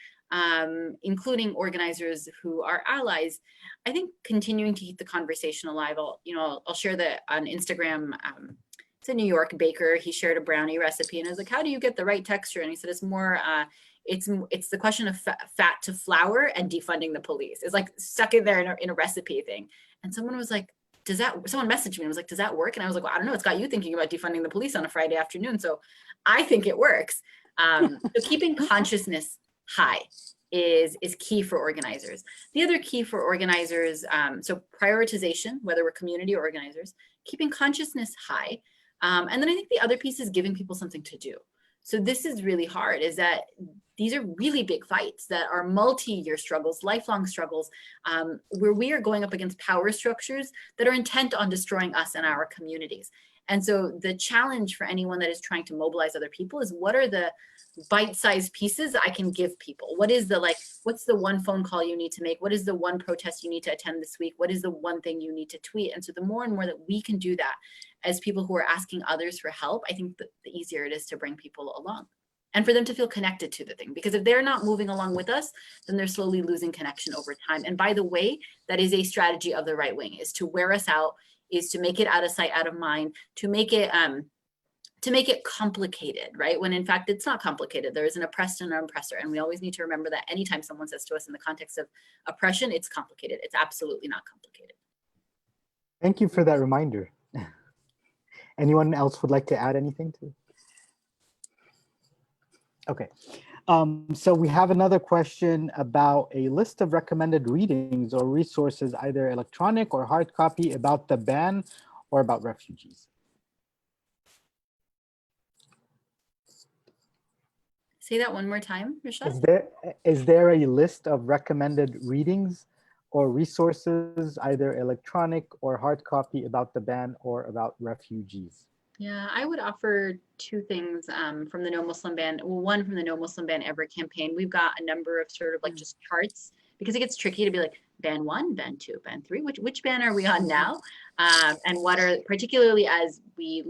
including organizers who are allies. I think continuing to keep the conversation alive. I'll share that on Instagram. It's a New York baker. He shared a brownie recipe, and I was like, "How do you get the right texture?" And he said, "It's more. It's the question of fat to flour and defunding the police. It's like stuck in there in a recipe thing." And someone was like, someone messaged me and was like, "Does that work?" And I was like, "Well, I don't know. It's got you thinking about defunding the police on a Friday afternoon." So I think it works. So keeping consciousness high is key for organizers. The other key for organizers, so prioritization, whether we're community or organizers, keeping consciousness high. And then I think the other piece is giving people something to do. So this is really hard, is that these are really big fights that are multi-year struggles, lifelong struggles, where we are going up against power structures that are intent on destroying us and our communities. And so the challenge for anyone that is trying to mobilize other people is, what are the bite-sized pieces I can give people? What's the one phone call you need to make? What is the one protest you need to attend this week? What is the one thing you need to tweet? And so the more and more that we can do that as people who are asking others for help, I think the easier it is to bring people along and for them to feel connected to the thing. Because if they're not moving along with us, then they're slowly losing connection over time. And by the way, that is a strategy of the right wing, is to wear us out, is to make it out of sight, out of mind, to make it complicated, right? When in fact, it's not complicated. There is an oppressed and an oppressor. And we always need to remember that anytime someone says to us in the context of oppression, it's complicated. It's absolutely not complicated. Thank you for that reminder. Anyone else would like to add anything to? Okay. So we have another question about a list of recommended readings or resources, either electronic or hard copy, about the ban or about refugees. Say that one more time, Rashad. Is there a list of recommended readings or resources, either electronic or hard copy, about the ban or about refugees? Yeah, I would offer two things from the No Muslim Ban. Well, one from the No Muslim Ban Ever campaign. We've got a number of sort of like just charts, because it gets tricky to be like ban 1, ban 2, ban 3. Which ban are we on now? And what are, particularly as we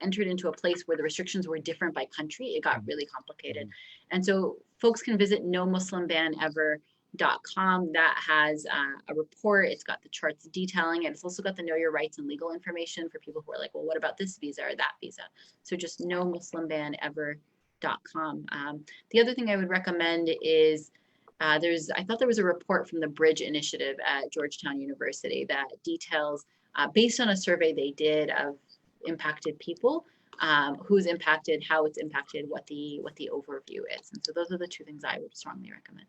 entered into a place where the restrictions were different by country, it got really complicated. And so folks can visit nomuslimbanever.com. That has a report. It's got the charts detailing it. It's also got the know your rights and legal information for people who are like, well, what about this visa or that visa? So just nomuslimbanever.com. The other thing I would recommend is I thought there was a report from the Bridge Initiative at Georgetown University that details, based on a survey they did of impacted people, who's impacted, how it's impacted, what the overview is. And so those are the two things I would strongly recommend.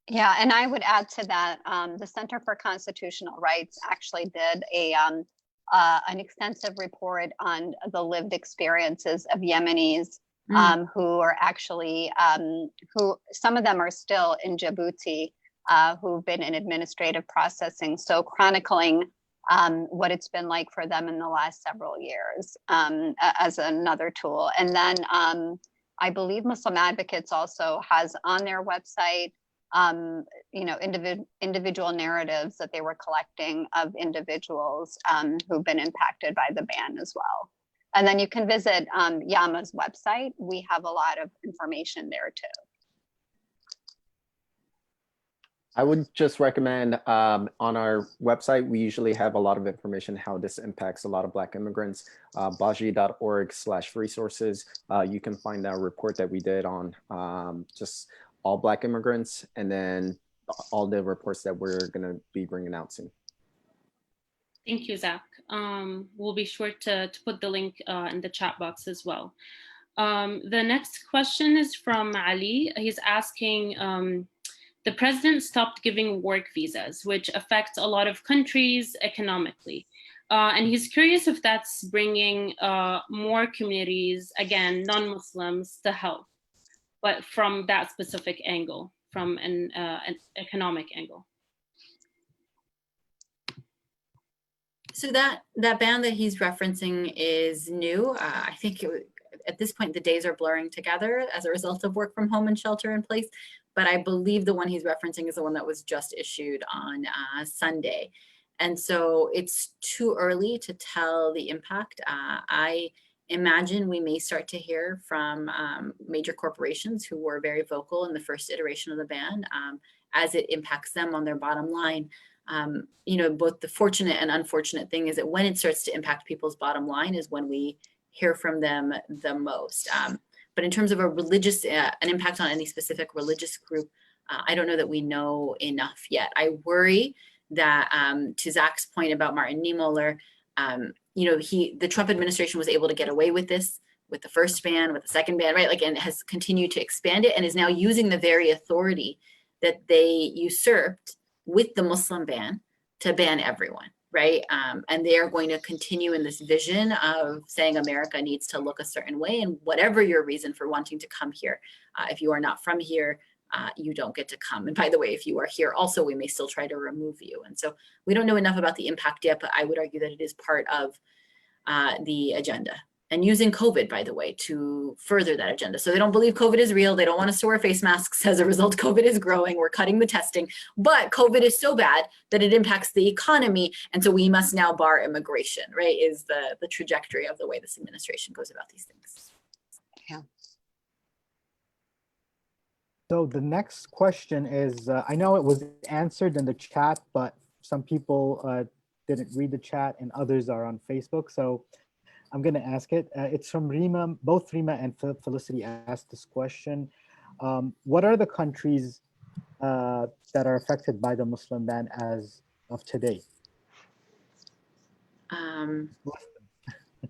Yeah, and I would add to that, the Center for Constitutional Rights actually did an extensive report on the lived experiences of Yemenis who are actually, who some of them are still in Djibouti, who've been in administrative processing. So chronicling what it's been like for them in the last several years as another tool. And then I believe Muslim Advocates also has on their website individual narratives that they were collecting of individuals who've been impacted by the ban as well. And then you can visit YAMA's website. We have a lot of information there too. I would just recommend on our website, we usually have a lot of information how this impacts a lot of Black immigrants. baji.org/resources. You can find our report that we did on just all Black immigrants, and then all the reports that we're going to be bringing out soon. Thank you, Zach. We'll be sure to put the link in the chat box as well. The next question is from Ali. He's asking, the president stopped giving work visas, which affects a lot of countries economically. And he's curious if that's bringing more communities, again, non-Muslims, to help, but from that specific angle, from an economic angle. So that ban that he's referencing is new. I think at this point, the days are blurring together as a result of work from home and shelter in place. But I believe the one he's referencing is the one that was just issued on Sunday. And so it's too early to tell the impact. I imagine we may start to hear from major corporations who were very vocal in the first iteration of the ban as it impacts them on their bottom line. You know, both the fortunate and unfortunate thing is that when it starts to impact people's bottom line is when we hear from them the most. But in terms of a religious, an impact on any specific religious group, I don't know that we know enough yet. I worry that to Zach's point about Martin Niemöller, you know, the Trump administration was able to get away with this with the first ban, with the second ban, right? Like, and has continued to expand it and is now using the very authority that they usurped with the Muslim ban to ban everyone, right? And they are going to continue in this vision of saying America needs to look a certain way, and whatever your reason for wanting to come here, if you are not from here, you don't get to come. And by the way, if you are here also, we may still try to remove you. And so we don't know enough about the impact yet, but I would argue that it is part of the agenda. And using COVID, by the way, to further that agenda. So they don't believe COVID is real. They don't want us to wear face masks. As a result, COVID is growing. We're cutting the testing. But COVID is so bad that it impacts the economy. And so we must now bar immigration, right? Is the trajectory of the way this administration goes about these things. Yeah. So the next question is, I know it was answered in the chat, but some people didn't read the chat and others are on Facebook. So I'm going to ask it. It's from Rima. Both Rima and Felicity asked this question. What are the countries that are affected by the Muslim ban as of today?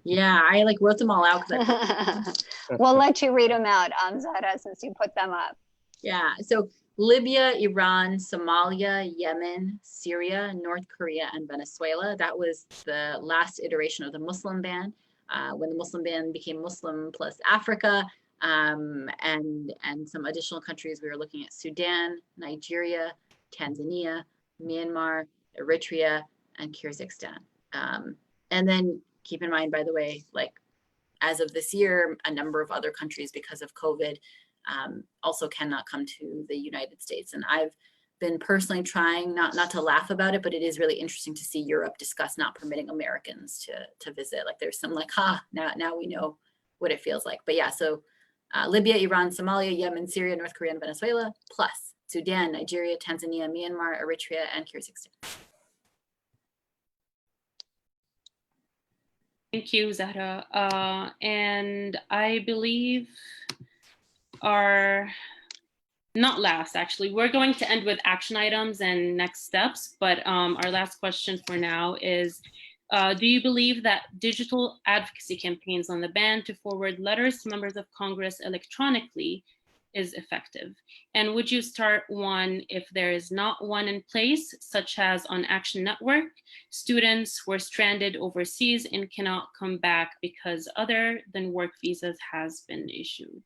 Yeah, I like wrote them all out. We'll let you read them out, Zahra, since you put them up. Yeah, so Libya, Iran, Somalia, Yemen, Syria, North Korea, and Venezuela. That was the last iteration of the Muslim ban. When the Muslim ban became Muslim plus Africa, and some additional countries, we were looking at Sudan, Nigeria, Tanzania, Myanmar, Eritrea, and Kyrgyzstan. And then keep in mind, by the way, like as of this year, a number of other countries, because of COVID, also cannot come to the United States. And I've been personally trying not to laugh about it, but it is really interesting to see Europe discuss not permitting Americans to visit. Like there's some like, now we know what it feels like. But yeah, so Libya, Iran, Somalia, Yemen, Syria, North Korea, and Venezuela, plus Sudan, Nigeria, Tanzania, Myanmar, Eritrea, and Kyrgyzstan. Thank you, Zahra. And I believe not last, actually. We're going to end with action items and next steps, but our last question for now is, do you believe that digital advocacy campaigns on the ban to forward letters to members of Congress electronically is effective? And would you start one if there is not one in place, such as on Action Network, students were stranded overseas and cannot come back because other than work visas has been issued?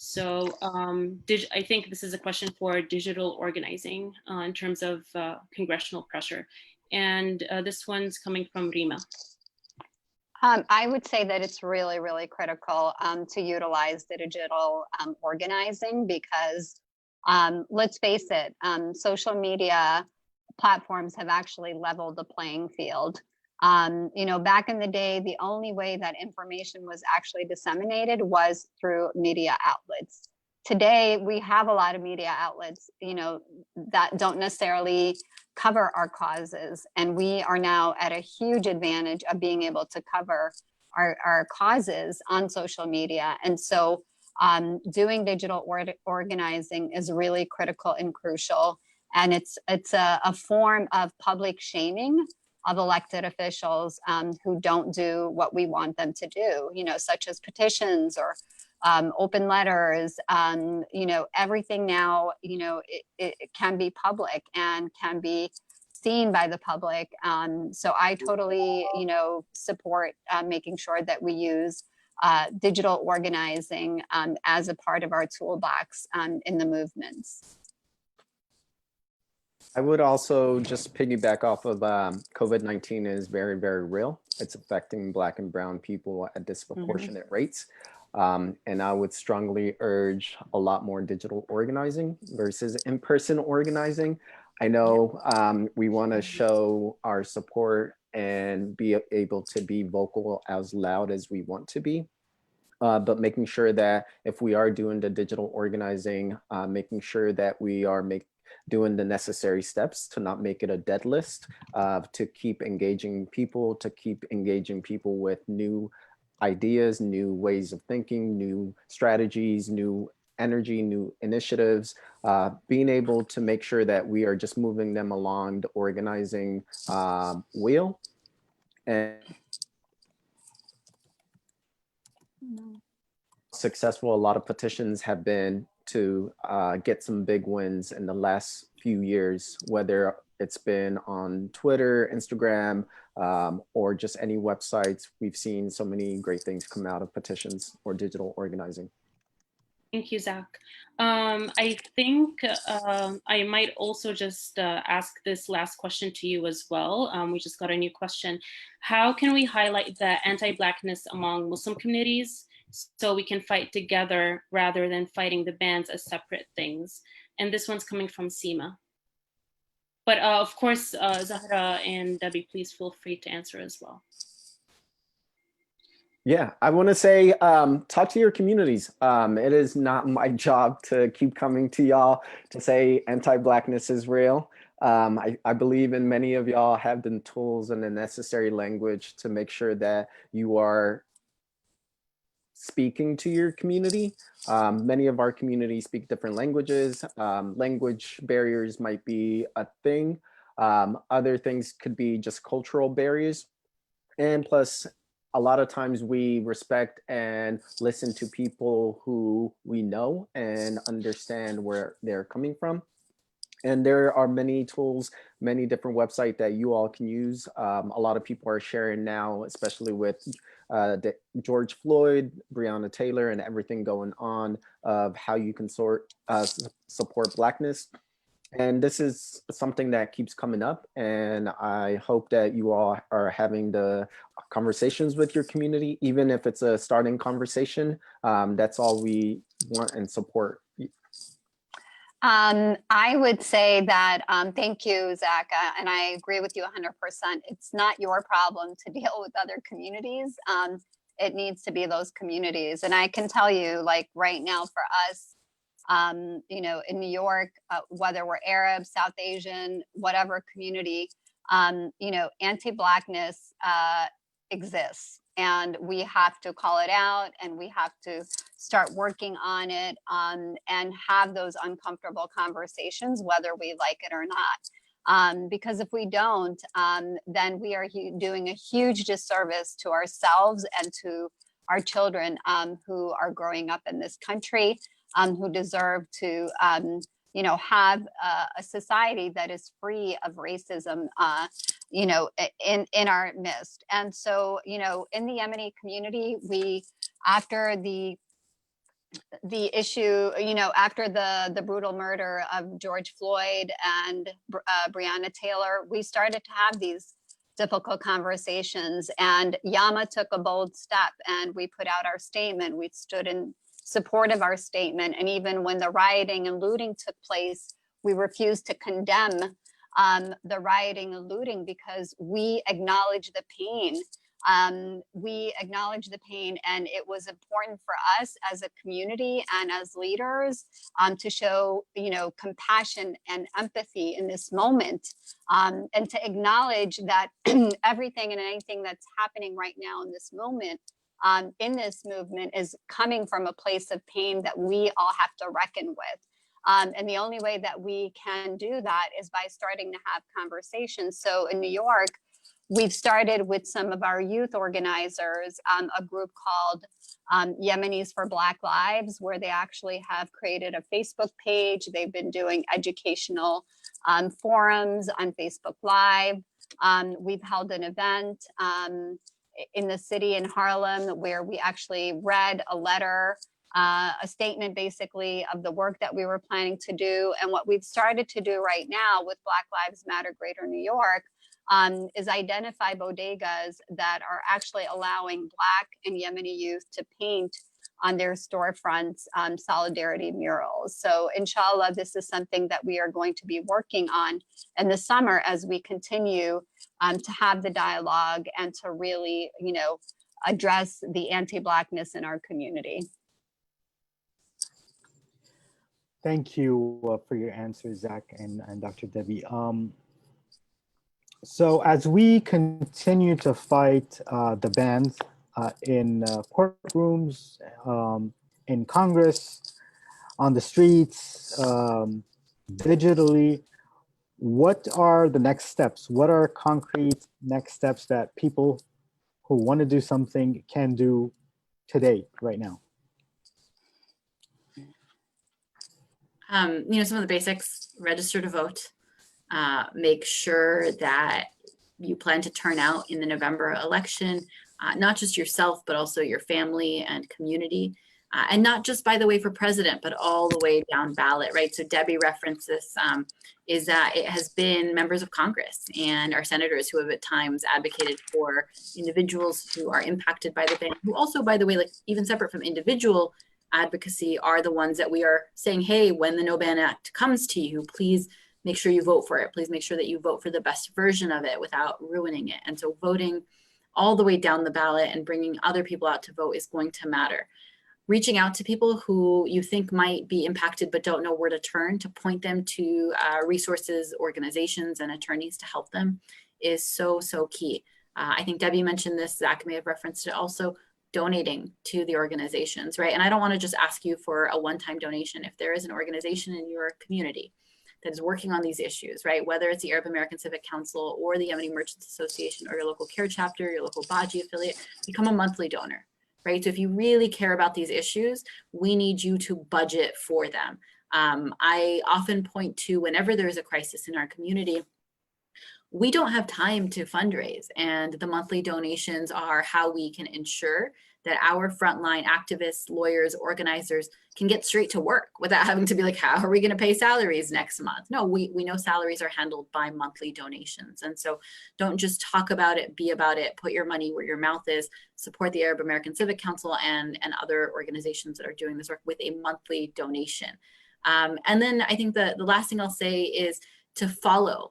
So I think this is a question for digital organizing in terms of congressional pressure. And this one's coming from Rima. I would say that it's really, really critical to utilize the digital organizing because let's face it, social media platforms have actually leveled the playing field. You know, back in the day, the only way that information was actually disseminated was through media outlets. Today, we have a lot of media outlets, you know, that don't necessarily cover our causes. And we are now at a huge advantage of being able to cover our causes on social media. And so doing digital organizing is really critical and crucial. And it's a form of public shaming of elected officials who don't do what we want them to do, you know, such as petitions or open letters, you know, everything now, you know, it can be public and can be seen by the public. So I totally, you know, support making sure that we use digital organizing as a part of our toolbox in the movements. I would also just piggyback off of COVID-19 is very, very real. It's affecting Black and Brown people at disproportionate rates. And I would strongly urge a lot more digital organizing versus in-person organizing. I know we want to show our support and be able to be vocal as loud as we want to be. But making sure that if we are doing the digital organizing, making sure that we are doing the necessary steps to not make it a dead list, to keep engaging people, with new ideas, new ways of thinking, new strategies, new energy, new initiatives, being able to make sure that we are just moving them along the organizing wheel. And successful a lot of petitions have been to get some big wins in the last few years, whether it's been on Twitter, Instagram, or just any websites. We've seen so many great things come out of petitions or digital organizing. Thank you, Zach. I think I might also just ask this last question to you as well. We just got a new question. How can we highlight the anti-Blackness among Muslim communities so we can fight together rather than fighting the bans as separate things? And this one's coming from Seema. But of course, Zahra and Debbie, please feel free to answer as well. Yeah, I want to say, talk to your communities. It is not my job to keep coming to y'all to say anti-Blackness is real. I believe in many of y'all have the tools and the necessary language to make sure that you are speaking to your community. Many of our communities speak different languages. Language barriers might be a thing. Other things could be just cultural barriers. And plus, a lot of times we respect and listen to people who we know and understand where they're coming from. And there are many tools, many different websites that you all can use. A lot of people are sharing now, especially with George Floyd, Breonna Taylor, and everything going on, of how you can support Blackness. And this is something that keeps coming up. And I hope that you all are having the conversations with your community, even if it's a starting conversation. That's all we want and support. I would say that, thank you, Zach, and I agree with you 100%. It's not your problem to deal with other communities. It needs to be those communities. And I can tell you, like right now for us, you know, in New York, whether we're Arab, South Asian, whatever community, you know, anti-Blackness exists. And we have to call it out, and we have to start working on it, and have those uncomfortable conversations, whether we like it or not. Because if we don't, then we are doing a huge disservice to ourselves and to our children who are growing up in this country, who deserve to, you know, have a society that is free of racism, you know, in our midst. And so, you know, in the Yemeni community, we, after the issue, you know, after the brutal murder of George Floyd and Breonna Taylor, we started to have these difficult conversations. And Yama took a bold step, and we put out our statement. We stood in support of our statement. And even when the rioting and looting took place, we refused to condemn the rioting and looting because we acknowledge the pain. We acknowledge the pain, and it was important for us as a community and as leaders to show, you know, compassion and empathy in this moment, and to acknowledge that everything and anything that's happening right now in this moment, in this movement, is coming from a place of pain that we all have to reckon with. And the only way that we can do that is by starting to have conversations. So in New York, we've started with some of our youth organizers, a group called Yemenis for Black Lives, where they actually have created a Facebook page. They've been doing educational forums on Facebook Live. We've held an event in the city in Harlem where we actually read a letter, a statement basically of the work that we were planning to do. And what we've started to do right now with Black Lives Matter Greater New York is identify bodegas that are actually allowing Black and Yemeni youth to paint on their storefronts solidarity murals. So inshallah, this is something that we are going to be working on in the summer as we continue to have the dialogue and to really, address the anti-Blackness in our community. Thank you for your answers, Zach and Dr. Debbie. So as we continue to fight the bans in courtrooms, in Congress, on the streets, digitally, what are the next steps? What are concrete next steps that people who want to do something can do today, right now? Some of the basics: register to vote, make sure that you plan to turn out in the November election, not just yourself, but also your family and community. And not just, by the way, for president, but all the way down ballot, right? So Debbie referenced this, is that it has been members of Congress and our senators who have at times advocated for individuals who are impacted by the ban, who also, by the way, like even separate from individual advocacy, are the ones that we are saying, hey, when the No Ban Act comes to you, please make sure you vote for it. Please make sure that you vote for the best version of it without ruining it. And so voting all the way down the ballot and bringing other people out to vote is going to matter. Reaching out to people who you think might be impacted but don't know where to turn, to point them to resources, organizations, and attorneys to help them is so, so key. I think Debbie mentioned this, Zach may have referenced it also, donating to the organizations, right? And I don't want to just ask you for a one-time donation. If there is an organization in your community that is working on these issues, right? Whether it's the Arab American Civic Council or the Yemeni Merchants Association or your local care chapter, your local Baji affiliate, become a monthly donor. Right? So if you really care about these issues, we need you to budget for them. I often point to whenever there is a crisis in our community, we don't have time to fundraise, and the monthly donations are how we can ensure that our frontline activists, lawyers, organizers can get straight to work without having to be like, how are we going to pay salaries next month? No, we know salaries are handled by monthly donations. And so don't just talk about it, be about it, put your money where your mouth is, support the Arab American Civic Council and other organizations that are doing this work with a monthly donation. And then I think the last thing I'll say is to follow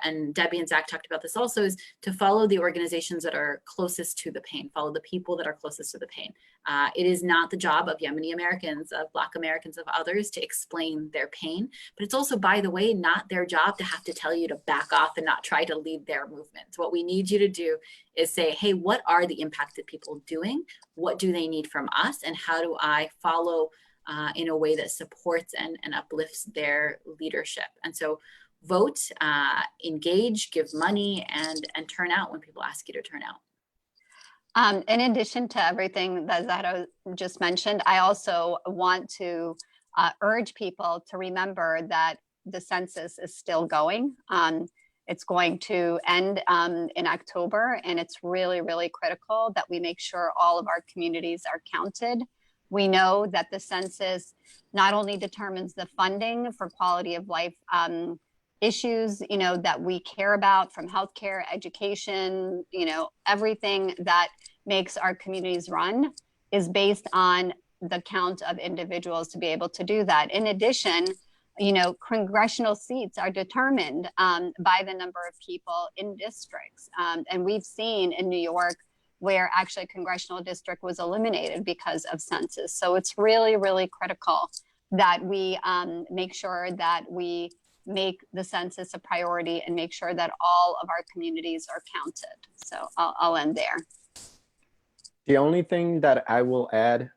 and Debbie and Zach talked about this also, is to follow the organizations that are closest to the pain, follow the people that are closest to the pain. It is not the job of Yemeni Americans, of Black Americans, of others to explain their pain, but it's also, by the way, not their job to have to tell you to back off and not try to lead their movements. What we need you to do is say, hey, what are the impacted people doing? What do they need from us? And how do I follow in a way that supports and uplifts their leadership? And so vote, engage, give money, and turn out when people ask you to turn out. In addition to everything that Zahra just mentioned, I also want to urge people to remember that the census is still going. It's going to end in October, and it's really, really critical that we make sure all of our communities are counted. We know that the census not only determines the funding for quality of life issues, that we care about, from healthcare, education, everything that makes our communities run is based on the count of individuals to be able to do that. In addition, congressional seats are determined by the number of people in districts. And we've seen in New York where actually a congressional district was eliminated because of census. So it's really, really critical that we make sure that we make the census a priority and make sure that all of our communities are counted. So I'll end there. The only thing that I will add,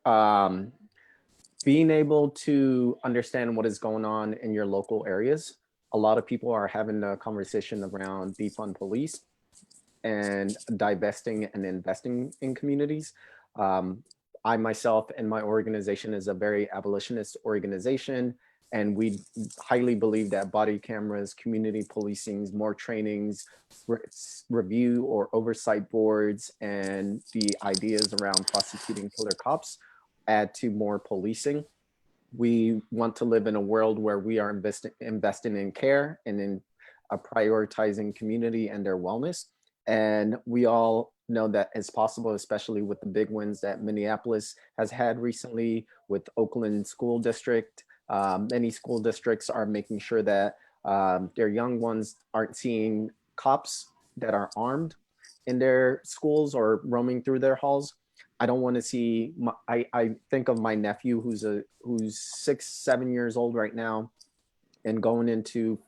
being able to understand what is going on in your local areas. A lot of people are having a conversation around defund police and divesting and investing in communities. I myself and my organization is a very abolitionist organization, and we highly believe that body cameras, community policings, more trainings, review or oversight boards, and the ideas around prosecuting killer cops add to more policing. We want to live in a world where we are investing in care and in prioritizing community and their wellness. And we all know that it's possible, especially with the big wins that Minneapolis has had recently with Oakland School District. Many school districts are making sure that their young ones aren't seeing cops that are armed in their schools or roaming through their halls. I don't want to see, I think of my nephew who's 6-7 years old right now and going into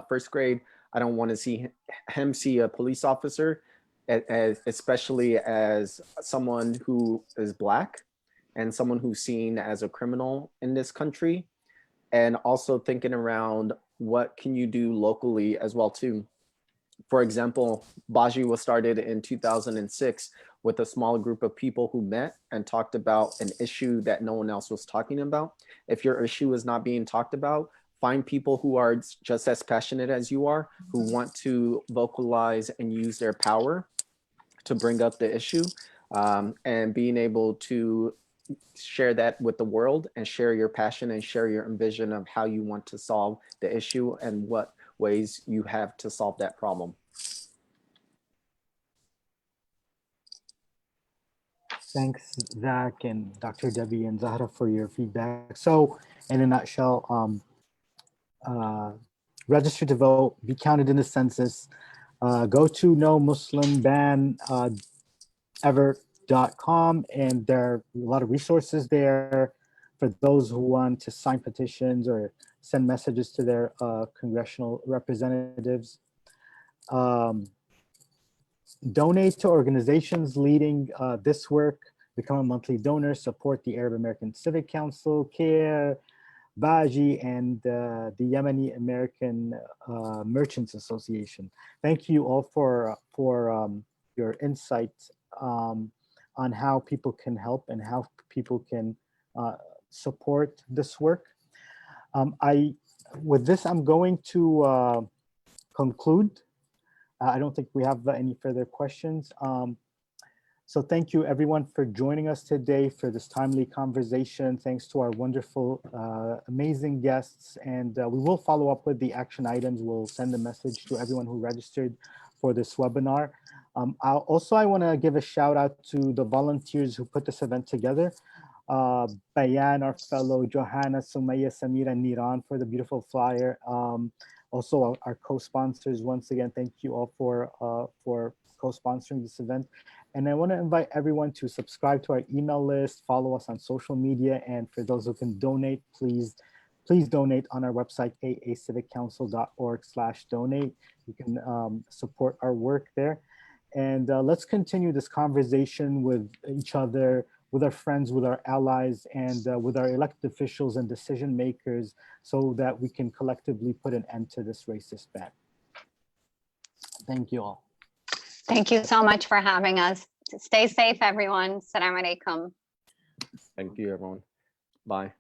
first grade. I don't want to see him see a police officer, especially as someone who is Black and someone who's seen as a criminal in this country. And also thinking around what can you do locally as well too. For example, Baji was started in 2006 with a small group of people who met and talked about an issue that no one else was talking about. If your issue is not being talked about, find people who are just as passionate as you are, who want to vocalize and use their power to bring up the issue, and being able to share that with the world and share your passion and share your vision of how you want to solve the issue and what ways you have to solve that problem. Thanks, Zach and Dr. Debbie and Zahra for your feedback. So in a nutshell, register to vote, be counted in the census, go to nomuslimban.ever.com, and there are a lot of resources there for those who want to sign petitions or send messages to their congressional representatives. Donate to organizations leading this work, become a monthly donor, support the Arab American Civic Council, CARE, Baji, and the Yemeni American Merchants Association. Thank you all for your insights on how people can help and how people can support this work. With this, I'm going to conclude. I don't think we have any further questions. So thank you everyone for joining us today for this timely conversation. Thanks to our wonderful, amazing guests. And we will follow up with the action items. We'll send a message to everyone who registered for this webinar. I want to give a shout out to the volunteers who put this event together. Bayan, our fellow, Johanna, Sumaya, Samira, and Niran for the beautiful flyer. Also our co-sponsors, once again, thank you all for co-sponsoring this event. And I want to invite everyone to subscribe to our email list, follow us on social media, and for those who can donate, please donate on our website, aacivicCouncil.org/donate. You can support our work there. And let's continue this conversation with each other, with our friends, with our allies, and with our elected officials and decision makers so that we can collectively put an end to this racist ban. Thank you all. Thank you so much for having us. Stay safe, everyone. Assalamu alaikum. Thank you, everyone. Bye.